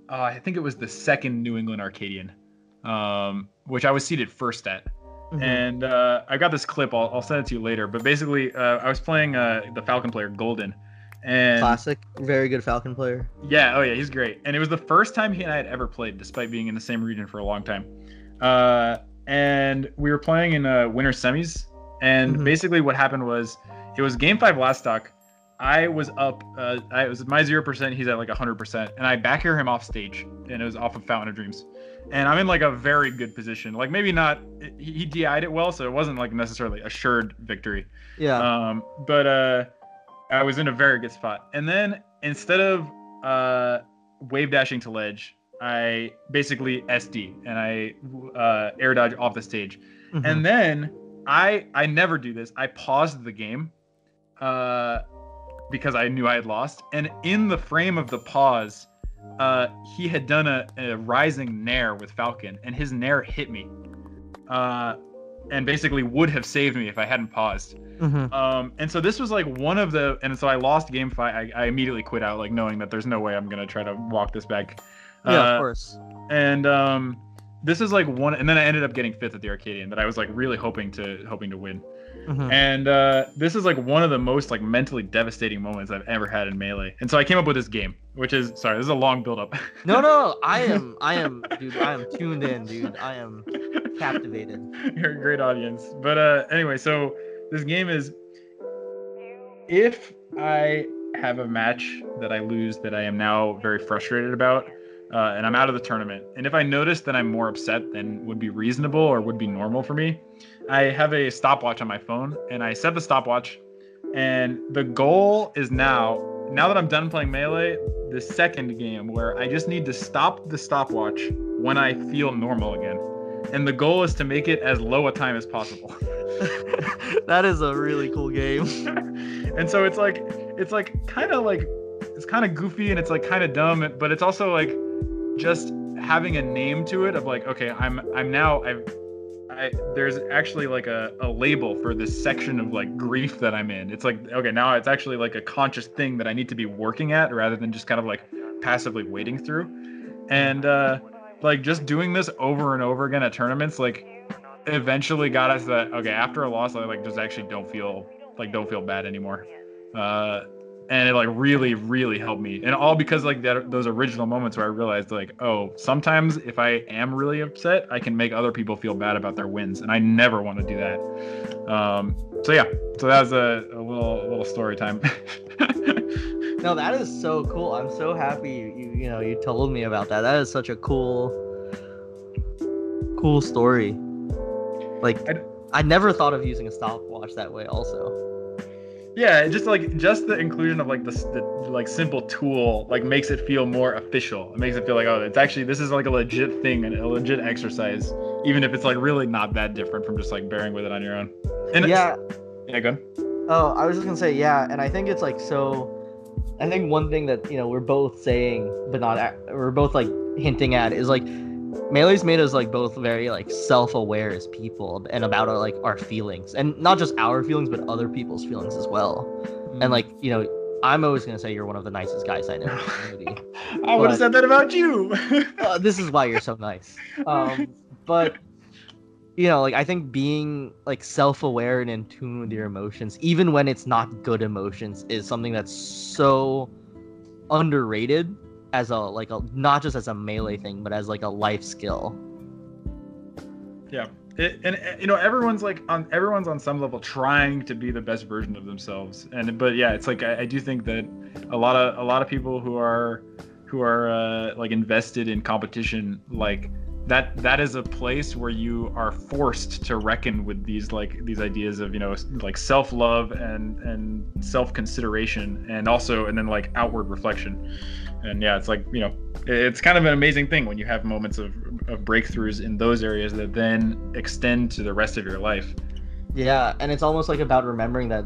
[SPEAKER 3] I think it was the second New England Arcadian, which I was seated first at. And I got this clip. I'll send it to you later. But basically, I was playing the Falcon player Golden. And
[SPEAKER 2] classic, very good Falcon player.
[SPEAKER 3] Yeah, oh yeah, he's great. And it was the first time he and I had ever played, despite being in the same region for a long time. And we were playing in winter semis. And basically what happened was, it was game 5 last stock. I was up, it was my 0%, he's at like 100%. And I back air him off stage, and it was off of Fountain of Dreams. And I'm in like a very good position. Like, maybe not, he DI'd it well, so it wasn't like necessarily assured victory.
[SPEAKER 2] Yeah.
[SPEAKER 3] But I was in a very good spot. And then instead of wave dashing to ledge, I basically SD and I air dodge off the stage. And then I never do this. I paused the game because I knew I had lost. And in the frame of the pause, he had done a rising nair with Falcon, and his nair hit me. And basically would have saved me if I hadn't paused. And so this was like one of the, and so I lost game 5. I immediately quit out, like, knowing that there's no way I'm gonna try to walk this back.
[SPEAKER 2] Yeah, of course.
[SPEAKER 3] And this is like one, and then I ended up getting 5th at the Arcadian that I was like really hoping to win. And this is like one of the most like mentally devastating moments I've ever had in Melee. And so I came up with this game, which is, sorry, this is a long build up.
[SPEAKER 2] No, I am, dude, I am tuned in, dude. I am captivated.
[SPEAKER 3] You're a great audience. But anyway, so this game is, if I have a match that I lose that I am now very frustrated about, and I'm out of the tournament, and if I notice that I'm more upset than would be reasonable or would be normal for me, I have a stopwatch on my phone, and I set the stopwatch, and the goal is now that I'm done playing Melee, the second game where I just need to stop the stopwatch when I feel normal again. And the goal is to make it as low a time as possible.
[SPEAKER 2] That is a really cool game.
[SPEAKER 3] And so it's kind of goofy, and it's like kind of dumb, but it's also like just having a name to it of like, okay, there's actually like a label for this section of like grief that I'm in. It's like, okay, now it's actually like a conscious thing that I need to be working at, rather than just kind of like passively wading through. And like, just doing this over and over again at tournaments, like, eventually got us that, okay, after a loss, I like just actually don't feel bad anymore. And it like really, really helped me. And all because like those original moments where I realized, like, oh, sometimes if I am really upset, I can make other people feel bad about their wins. And I never want to do that. So yeah, so that was a little story time.
[SPEAKER 2] No, that is so cool. I'm so happy you told me about that. That is such a cool story. Like, I never thought of using a stopwatch that way also.
[SPEAKER 3] Yeah, just the inclusion of like the like simple tool like makes it feel more official. It makes it feel like, oh, it's actually, this is like a legit thing and a legit exercise, even if it's like really not that different from just like bearing with it on your own. And
[SPEAKER 2] Yeah.
[SPEAKER 3] Yeah, go ahead.
[SPEAKER 2] Oh, I was just gonna say, yeah, and I think it's like so. I think one thing that we're both saying, but we're both like hinting at, is like Melee's made us like both very like self-aware as people and about our feelings, and not just our feelings, but other people's feelings as well. And like I'm always gonna say you're one of the nicest guys I know in the community.
[SPEAKER 3] I would have said that about you.
[SPEAKER 2] This is why you're so nice. But like I think being like self-aware and in tune with your emotions, even when it's not good emotions, is something that's so underrated as a not just as a Melee thing, but as like a life skill.
[SPEAKER 3] Yeah. Everyone's on some level trying to be the best version of themselves, but yeah, it's like I do think that a lot of people who are like invested in competition, like that is a place where you are forced to reckon with these ideas of like self-love and self-consideration, and then like outward reflection. And yeah, it's like it's kind of an amazing thing when you have moments of breakthroughs in those areas that then extend to the rest of your life.
[SPEAKER 2] Yeah, and it's almost like about remembering that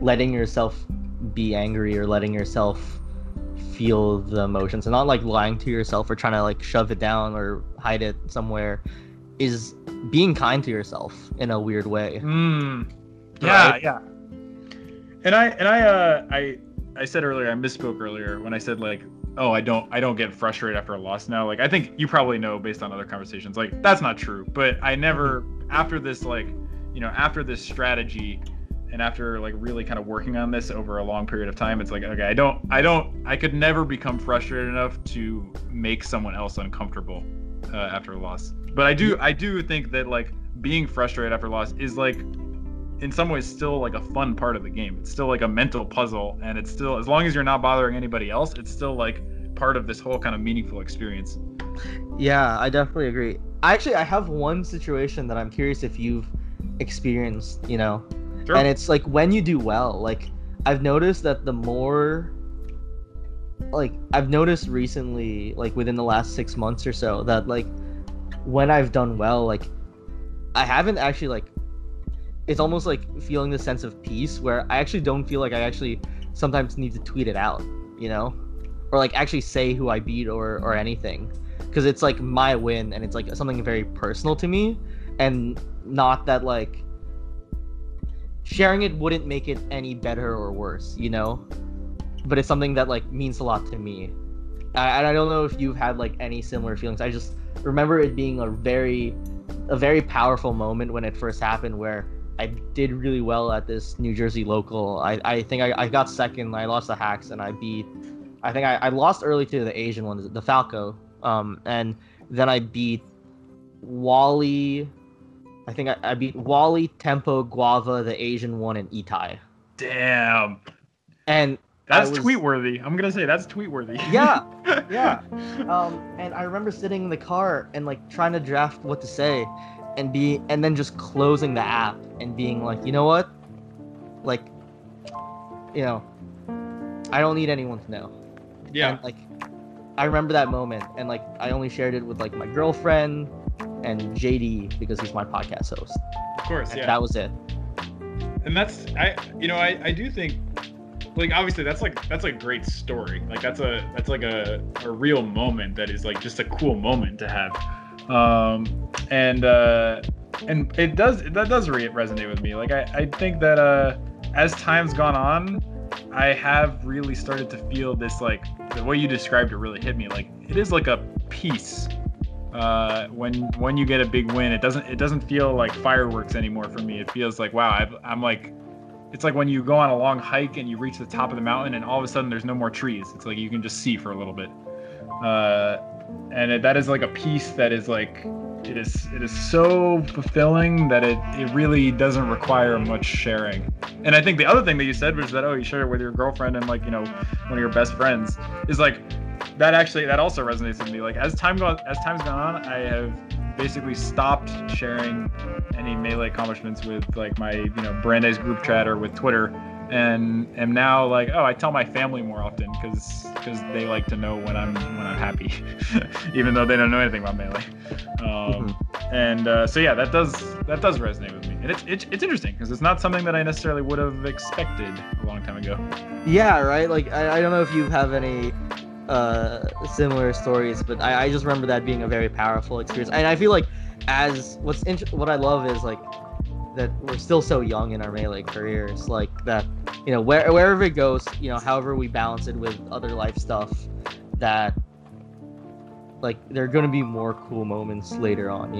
[SPEAKER 2] letting yourself be angry or letting yourself feel the emotions and not like lying to yourself or trying to like shove it down or hide it somewhere is being kind to yourself in a weird way.
[SPEAKER 3] Yeah,
[SPEAKER 2] right?
[SPEAKER 3] Yeah. And I said earlier, I misspoke earlier when I said like, oh, I don't get frustrated after a loss now. Like, I think you probably know based on other conversations, like that's not true. But I never, after this after this strategy and after like really kind of working on this over a long period of time, it's like, okay, I could never become frustrated enough to make someone else uncomfortable after a loss. But I do think that like being frustrated after a loss is like in some ways still like a fun part of the game. It's still like a mental puzzle, and it's still, as long as you're not bothering anybody else, it's still like part of this whole kind of meaningful experience.
[SPEAKER 2] Yeah, I definitely agree. I have one situation that I'm curious if you've experienced,
[SPEAKER 3] Sure.
[SPEAKER 2] And it's like when you do well, like I've noticed that the more, like I've noticed recently, like within the last 6 months or so, that like when I've done well, like I haven't actually like, it's almost like feeling the sense of peace where I actually don't feel like I actually sometimes need to tweet it out, or like actually say who I beat or anything, because it's like my win and it's like something very personal to me, and not that like sharing it wouldn't make it any better or worse, but it's something that like means a lot to me. And I don't know if you've had like any similar feelings. I just remember it being a very powerful moment when it first happened, where I did really well at this New Jersey local. I think I got second. I lost the hacks, and I lost early to the Asian one, the Falco. And then I beat Wally. I think I beat Wally, Tempo, Guava, the Asian one, and Itai.
[SPEAKER 3] Damn.
[SPEAKER 2] And
[SPEAKER 3] that's tweet-worthy. I'm gonna say that's tweet-worthy.
[SPEAKER 2] Yeah, yeah. And I remember sitting in the car and like trying to draft what to say, and then just closing the app and being like, you know what? Like, I don't need anyone to know.
[SPEAKER 3] Yeah.
[SPEAKER 2] And, like, I remember that moment, and like I only shared it with like my girlfriend and JD because he's my podcast host.
[SPEAKER 3] Of course,
[SPEAKER 2] and
[SPEAKER 3] yeah.
[SPEAKER 2] That was it.
[SPEAKER 3] And that's I do think, like, obviously that's a great story. Like that's like a real moment that is like just a cool moment to have. And it does resonate with me. Like I think that as time's gone on, I have really started to feel this, like the way you described it really hit me. Like it is like a peace. When you get a big win, it doesn't feel like fireworks anymore for me. It feels like, wow, I'm like, it's like when you go on a long hike and you reach the top of the mountain and all of a sudden there's no more trees. It's like you can just see for a little bit. That is like a piece that is like, it is so fulfilling that it really doesn't require much sharing. And I think the other thing that you said was that, oh, you shared it with your girlfriend and like, one of your best friends, is like, that also resonates with me. Like as time's gone on, I have basically stopped sharing any Melee accomplishments with like my Brandeis group chat or with Twitter, and am now like, oh, I tell my family more often because they like to know when I'm happy, even though they don't know anything about Melee. And so yeah, that does resonate with me, and it's interesting because it's not something that I necessarily would have expected a long time ago.
[SPEAKER 2] Yeah, right. Like I don't know if you have any similar stories, but I just remember that being a very powerful experience, and I feel like what I love is like that we're still so young in our Melee careers, like that, wherever it goes, however we balance it with other life stuff, that like there are going to be more cool moments later on,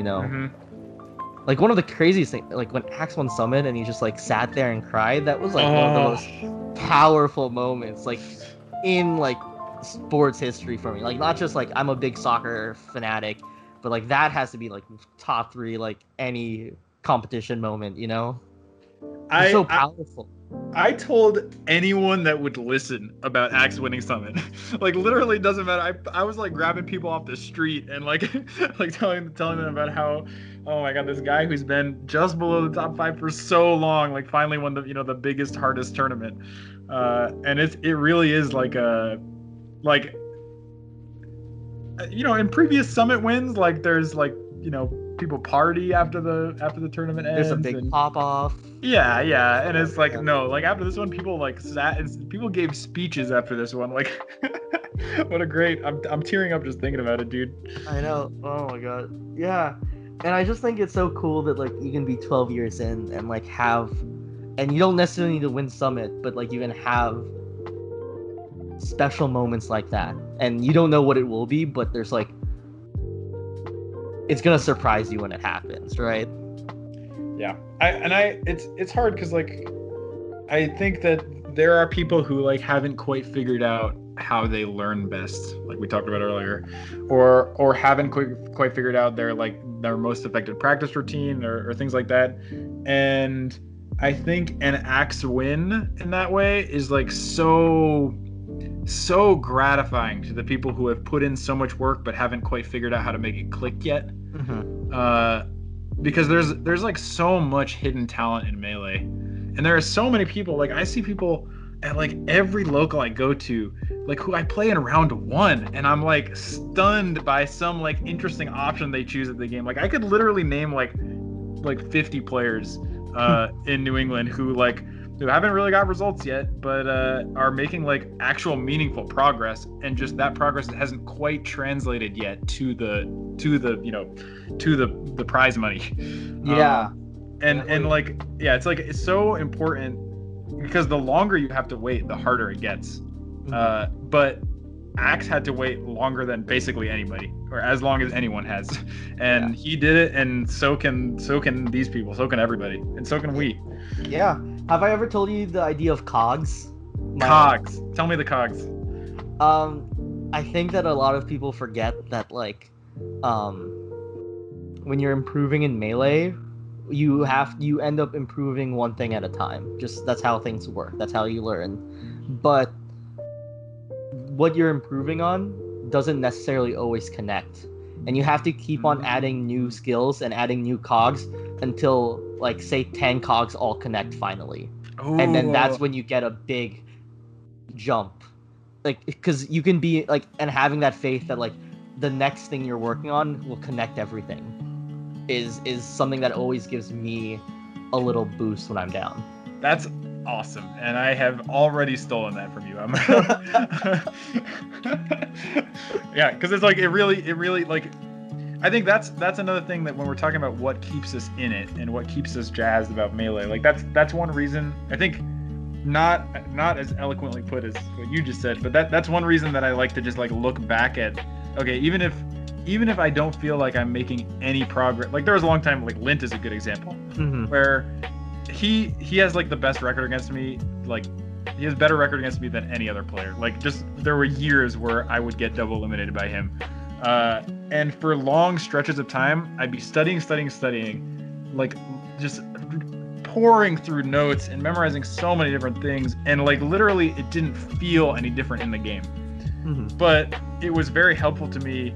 [SPEAKER 2] Like one of the craziest things, like when Axe won Summit and he just like sat there and cried, that was like one of the most powerful moments like in like sports history for me. Like not just like I'm a big soccer fanatic, but like that has to be like top 3 like any competition moment, It's so powerful.
[SPEAKER 3] I told anyone that would listen about Axe winning Summit. Like literally doesn't matter. I was like grabbing people off the street and like telling them about how, oh my god, this guy who's been just below the top 5 for so long, like finally won the biggest, hardest tournament. And it really is like in previous Summit wins, like there's like, people party after the tournament ends.
[SPEAKER 2] There's a big pop off.
[SPEAKER 3] Yeah, and it's like no, like after this one, people like sat and people gave speeches after this one. Like, what a great! I'm tearing up just thinking about it, dude.
[SPEAKER 2] I know. Oh my god. Yeah, and I just think it's so cool that like you can be 12 years in and like and you don't necessarily need to win Summit, but like you can have special moments like that, and you don't know what it will be, but there's like. It's gonna surprise you when it happens, right?
[SPEAKER 3] Yeah, it's hard because like I think that there are people who like haven't quite figured out how they learn best, like we talked about earlier, or haven't quite figured out their most effective practice routine or things like that. And I think an Axe win in that way is like so gratifying to the people who have put in so much work but haven't quite figured out how to make it click yet. Because there's like so much hidden talent in Melee, and there are so many people. Like I see people at like every local I go to, like who I play in round 1, and I'm like stunned by some like interesting option they choose at the game. Like I could literally name like 50 players in New England who haven't really got results yet, but are making like actual meaningful progress, and just that progress hasn't quite translated yet to the prize money.
[SPEAKER 2] Yeah.
[SPEAKER 3] And like yeah, it's so important because the longer you have to wait, the harder it gets. But Axe had to wait longer than basically anybody, or as long as anyone has, and he did it, and so can these people, so can everybody, and so can we.
[SPEAKER 2] Yeah. Have I ever told you the idea of cogs?
[SPEAKER 3] Cogs. Tell me the cogs.
[SPEAKER 2] I think that a lot of people forget that like when you're improving in Melee, you end up improving one thing at a time. Just that's how things work. That's how you learn. But what you're improving on doesn't necessarily always connect. And you have to keep on adding new skills and adding new cogs until like say 10 cogs all connect finally. Ooh. And then that's when you get a big jump, like because you can be like, and having that faith that like the next thing you're working on will connect everything is something that always gives me a little boost when I'm down.
[SPEAKER 3] That's awesome, and I have already stolen that from you. Yeah, because it's like it really like I think that's another thing that when we're talking about what keeps us in it and what keeps us jazzed about Melee, like that's one reason. I think not as eloquently put as what you just said, but that's one reason that I like to just like look back at. Okay, even if I don't feel like I'm making any progress, like there was a long time, like Lint is a good example, where he has like the best record against me, like he has better record against me than any other player. Like just there were years where I would get double eliminated by him. And for long stretches of time, I'd be studying, like just pouring through notes and memorizing so many different things. And like literally it didn't feel any different in the game. But it was very helpful to me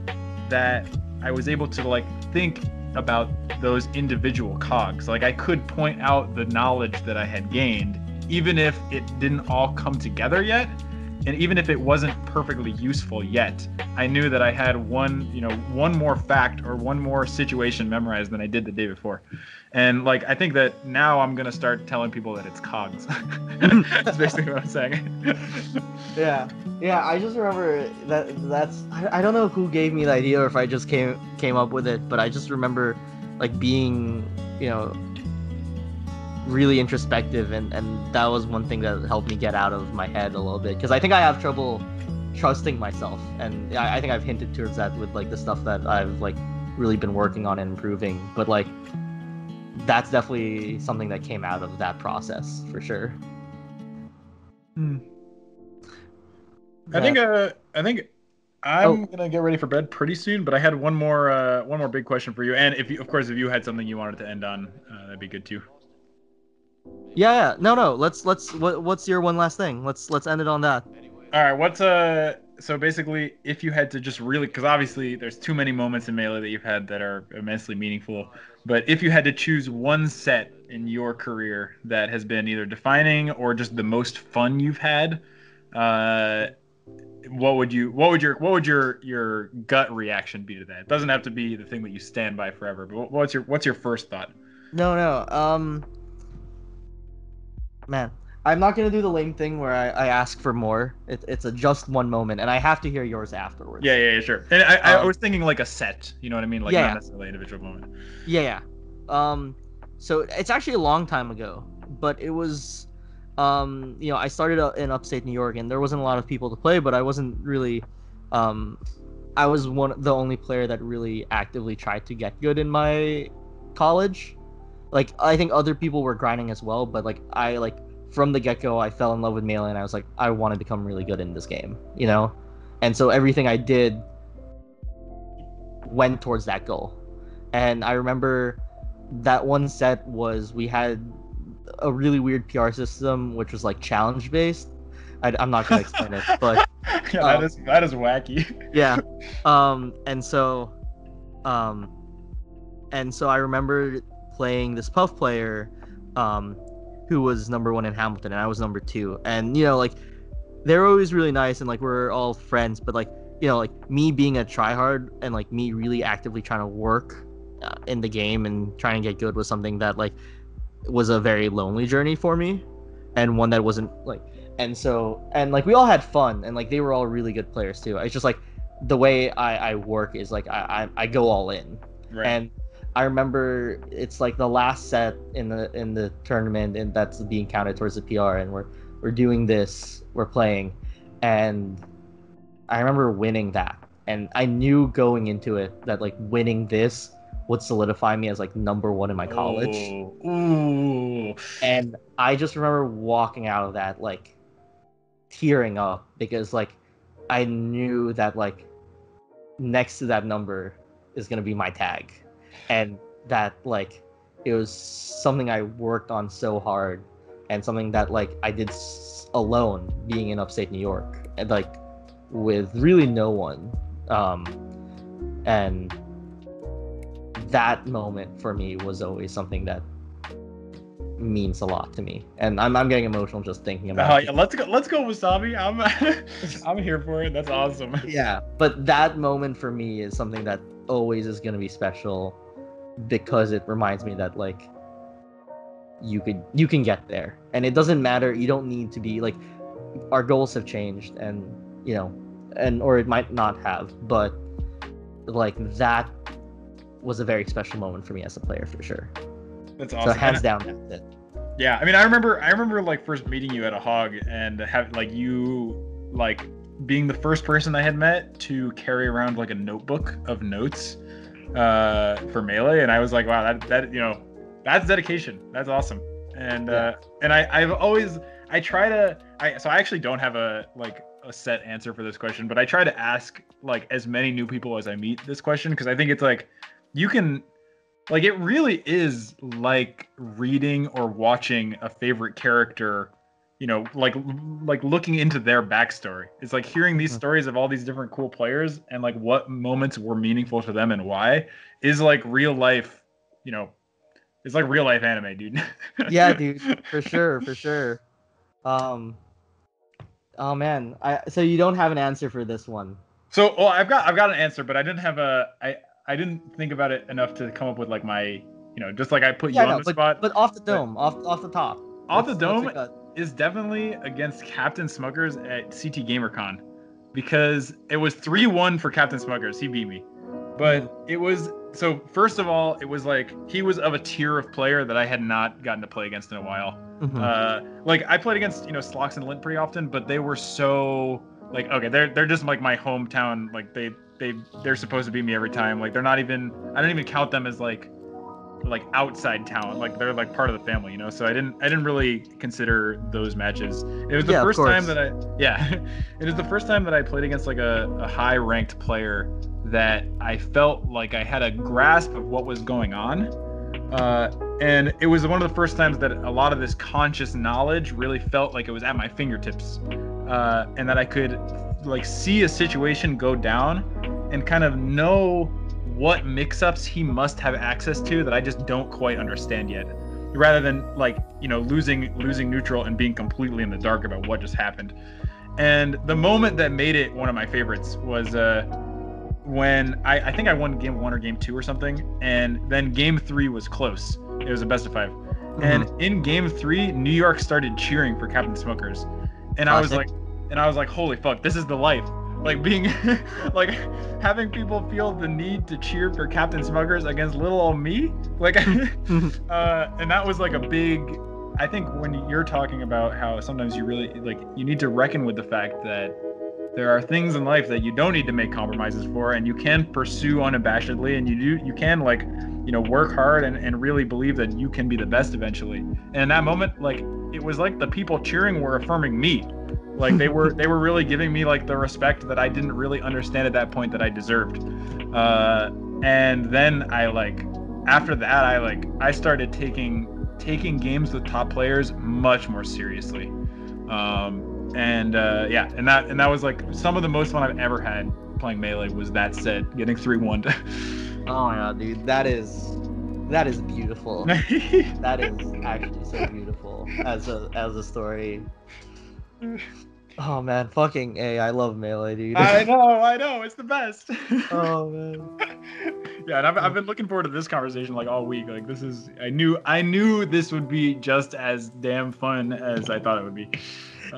[SPEAKER 3] that I was able to like think about those individual cogs. Like I could point out the knowledge that I had gained, even if it didn't all come together yet. And even if it wasn't perfectly useful yet, I knew that I had one more fact or one more situation memorized than I did the day before. And like, I think that now I'm going to start telling people that it's cogs. That's basically what I'm saying.
[SPEAKER 2] Yeah. Yeah, I just remember that's I don't know who gave me the idea or if I just came up with it, but I just remember like being, really introspective, and that was one thing that helped me get out of my head a little bit, because I think I have trouble trusting myself, and I think I've hinted towards that with like the stuff that I've like really been working on and improving, but like that's definitely something that came out of that process for sure.
[SPEAKER 3] I think I'm gonna get ready for bed pretty soon, but I had one more big question for you, and if you had something you wanted to end on, that'd be good too.
[SPEAKER 2] Yeah. No. What's your one last thing? Let's end it on that.
[SPEAKER 3] All right. So basically, if you had to just really, because obviously there's too many moments in Melee that you've had that are immensely meaningful, but if you had to choose one set in your career that has been either defining or just the most fun you've had, what would your gut reaction be to that? It doesn't have to be the thing that you stand by forever, but what's your first thought?
[SPEAKER 2] No. Man, I'm not gonna do the lame thing where I ask for more. It's a just one moment, and I have to hear yours afterwards.
[SPEAKER 3] Yeah, sure. And I was thinking like a set. You know what I mean? Like not necessarily an individual moment.
[SPEAKER 2] Yeah. So it's actually a long time ago, but it was, I started in upstate New York, and there wasn't a lot of people to play, but I wasn't really, I was the only player that really actively tried to get good in my college. Like, I think other people were grinding as well, but like from the get-go I fell in love with Melee, and I was like, I want to become really good in this game, and so everything I did went towards that goal. And I remember that one set we had a really weird PR system, which was like challenge based. I'm not gonna explain it, but
[SPEAKER 3] yeah, that is wacky.
[SPEAKER 2] Yeah. And so I remember playing this Puff player, who was number 1 in Hamilton, and I was number 2. And like they're always really nice, and like we're all friends. But like like me being a tryhard and like me really actively trying to work in the game and trying to get good was something that like was a very lonely journey for me, and one that wasn't like. And like we all had fun, and like they were all really good players too. It's just like the way I work is like I go all in.
[SPEAKER 3] Right.
[SPEAKER 2] And I remember it's like the last set in the tournament, and that's being counted towards the PR, and we're doing this, we're playing, and I remember winning that, and I knew going into it that like winning this would solidify me as like number 1 in my college.
[SPEAKER 3] Ooh.
[SPEAKER 2] And I just remember walking out of that like tearing up, because like I knew that like next to that number is gonna be my tag, and that like it was something I worked on so hard, and something that like I did alone, being in upstate New York, and like with really no one, and that moment for me was always something that means a lot to me, and I'm getting emotional just thinking about it.
[SPEAKER 3] Yeah, let's go Wasabi. I'm here for it. That's awesome.
[SPEAKER 2] Yeah, but that moment for me is something that always is going to be special, because it reminds me that like you can get there, and it doesn't matter. You don't need to be like, our goals have changed, and or it might not have, but like that was a very special moment for me as a player for sure.
[SPEAKER 3] That's awesome.
[SPEAKER 2] So hands down, that's it.
[SPEAKER 3] Yeah, I mean, I remember like first meeting you at a hog, and have like you like being the first person I had met to carry around like a notebook of notes for Melee, and I was like, wow, that that's dedication. That's awesome. And and I actually don't have a set answer for this question, but I try to ask like as many new people as I meet this question, because I think it's like you can. Like, it really is like reading or watching a favorite character like looking into their backstory. It's like hearing these stories of all these different cool players and like what moments were meaningful to them and why is like real life, it's like real life anime, dude.
[SPEAKER 2] Yeah, dude, for sure. Oh man, so you don't have an answer for this one.
[SPEAKER 3] So, I've got an answer, but I didn't think about it enough to come up with like my, just like I put you on the spot.
[SPEAKER 2] But off the dome, off the top.
[SPEAKER 3] Off the dome is definitely against Captain Smuckers at CT GamerCon, because it was 3-1 for Captain Smuckers. He beat me, but it was so. First of all, it was like he was of a tier of player that I had not gotten to play against in a while. Like I played against Slox and Lint pretty often, but they were so like okay, they're just like my hometown. Like they're supposed to beat me every time. Like they're not even. I don't even count them as like outside talent. Like they're like part of the family, so I didn't really consider those matches. It was the first time that it was the first time that I played against like a high ranked player that I felt like I had a grasp of what was going on, and it was one of the first times that a lot of this conscious knowledge really felt like it was at my fingertips, and that I could like see a situation go down and kind of know what mix-ups he must have access to that I just don't quite understand yet, rather than like losing neutral and being completely in the dark about what just happened. And the moment that made it one of my favorites was when I think I won game 1 or game 2 or something, and then game 3 was close. It was a best of 5, and in game 3 New York started cheering for Captain Smokers, and I was like holy fuck, this is the life. Like being like having people feel the need to cheer for Captain Smuggers against little old me, like and that was like a big, I think when you're talking about how sometimes you really like you need to reckon with the fact that there are things in life that you don't need to make compromises for, and you can pursue unabashedly, and you can like work hard and really believe that you can be the best eventually. And in that moment, like it was like the people cheering were affirming me. Like they were really giving me like the respect that I didn't really understand at that point that I deserved. And then after that I started taking games with top players much more seriously. And that was like some of the most fun I've ever had playing Melee was that set, getting 3-1.
[SPEAKER 2] Oh my god, dude, that is beautiful. That is actually so beautiful as a story. Oh man, fucking A, I love Melee, dude.
[SPEAKER 3] I know, it's the best.
[SPEAKER 2] Oh man.
[SPEAKER 3] Yeah, and I've been looking forward to this conversation like all week. Like this is, I knew this would be just as damn fun as I thought it would be.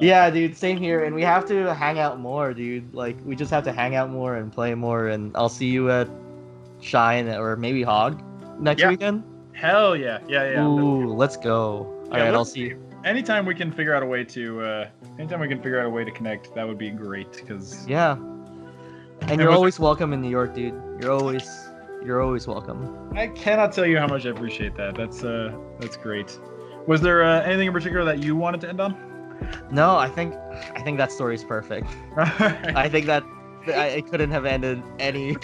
[SPEAKER 2] Yeah, dude, same here, and we have to hang out more, dude. Like we just have to hang out more and play more, and I'll see you at Shine or maybe Hog next weekend.
[SPEAKER 3] Hell yeah.
[SPEAKER 2] Ooh, let's go. All right, I'll see you.
[SPEAKER 3] Anytime we can figure out a way to connect, that would be great. Because
[SPEAKER 2] and you're always welcome in New York, dude. You're always welcome.
[SPEAKER 3] I cannot tell you how much I appreciate that. That's great. Was there anything in particular that you wanted to end on?
[SPEAKER 2] No, I think that story's perfect. I think that it couldn't have ended any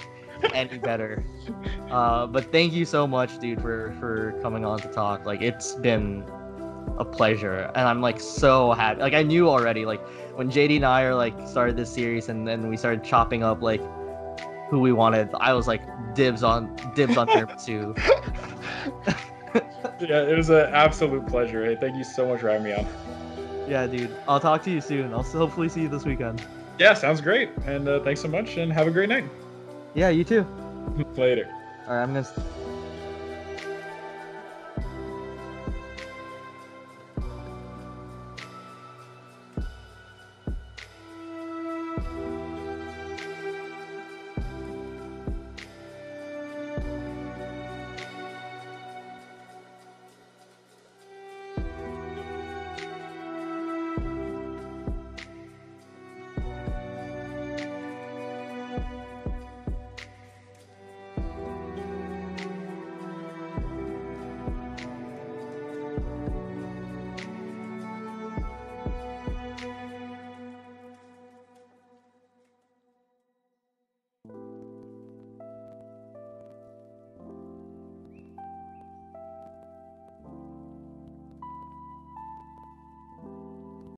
[SPEAKER 2] better. But thank you so much, dude, for coming on to talk. Like it's been a pleasure, and I'm like so happy. Like I knew already, like when JD and I are like started this series, and then we started chopping up like who we wanted. I was like dibs on Tiramisu.
[SPEAKER 3] Yeah, it was an absolute pleasure. Hey, thank you so much for having me on.
[SPEAKER 2] Yeah, dude. I'll talk to you soon. I'll hopefully see you this weekend.
[SPEAKER 3] Yeah, sounds great. And thanks so much, and have a great night.
[SPEAKER 2] Yeah, you too.
[SPEAKER 3] Later.
[SPEAKER 2] All right, I'm gonna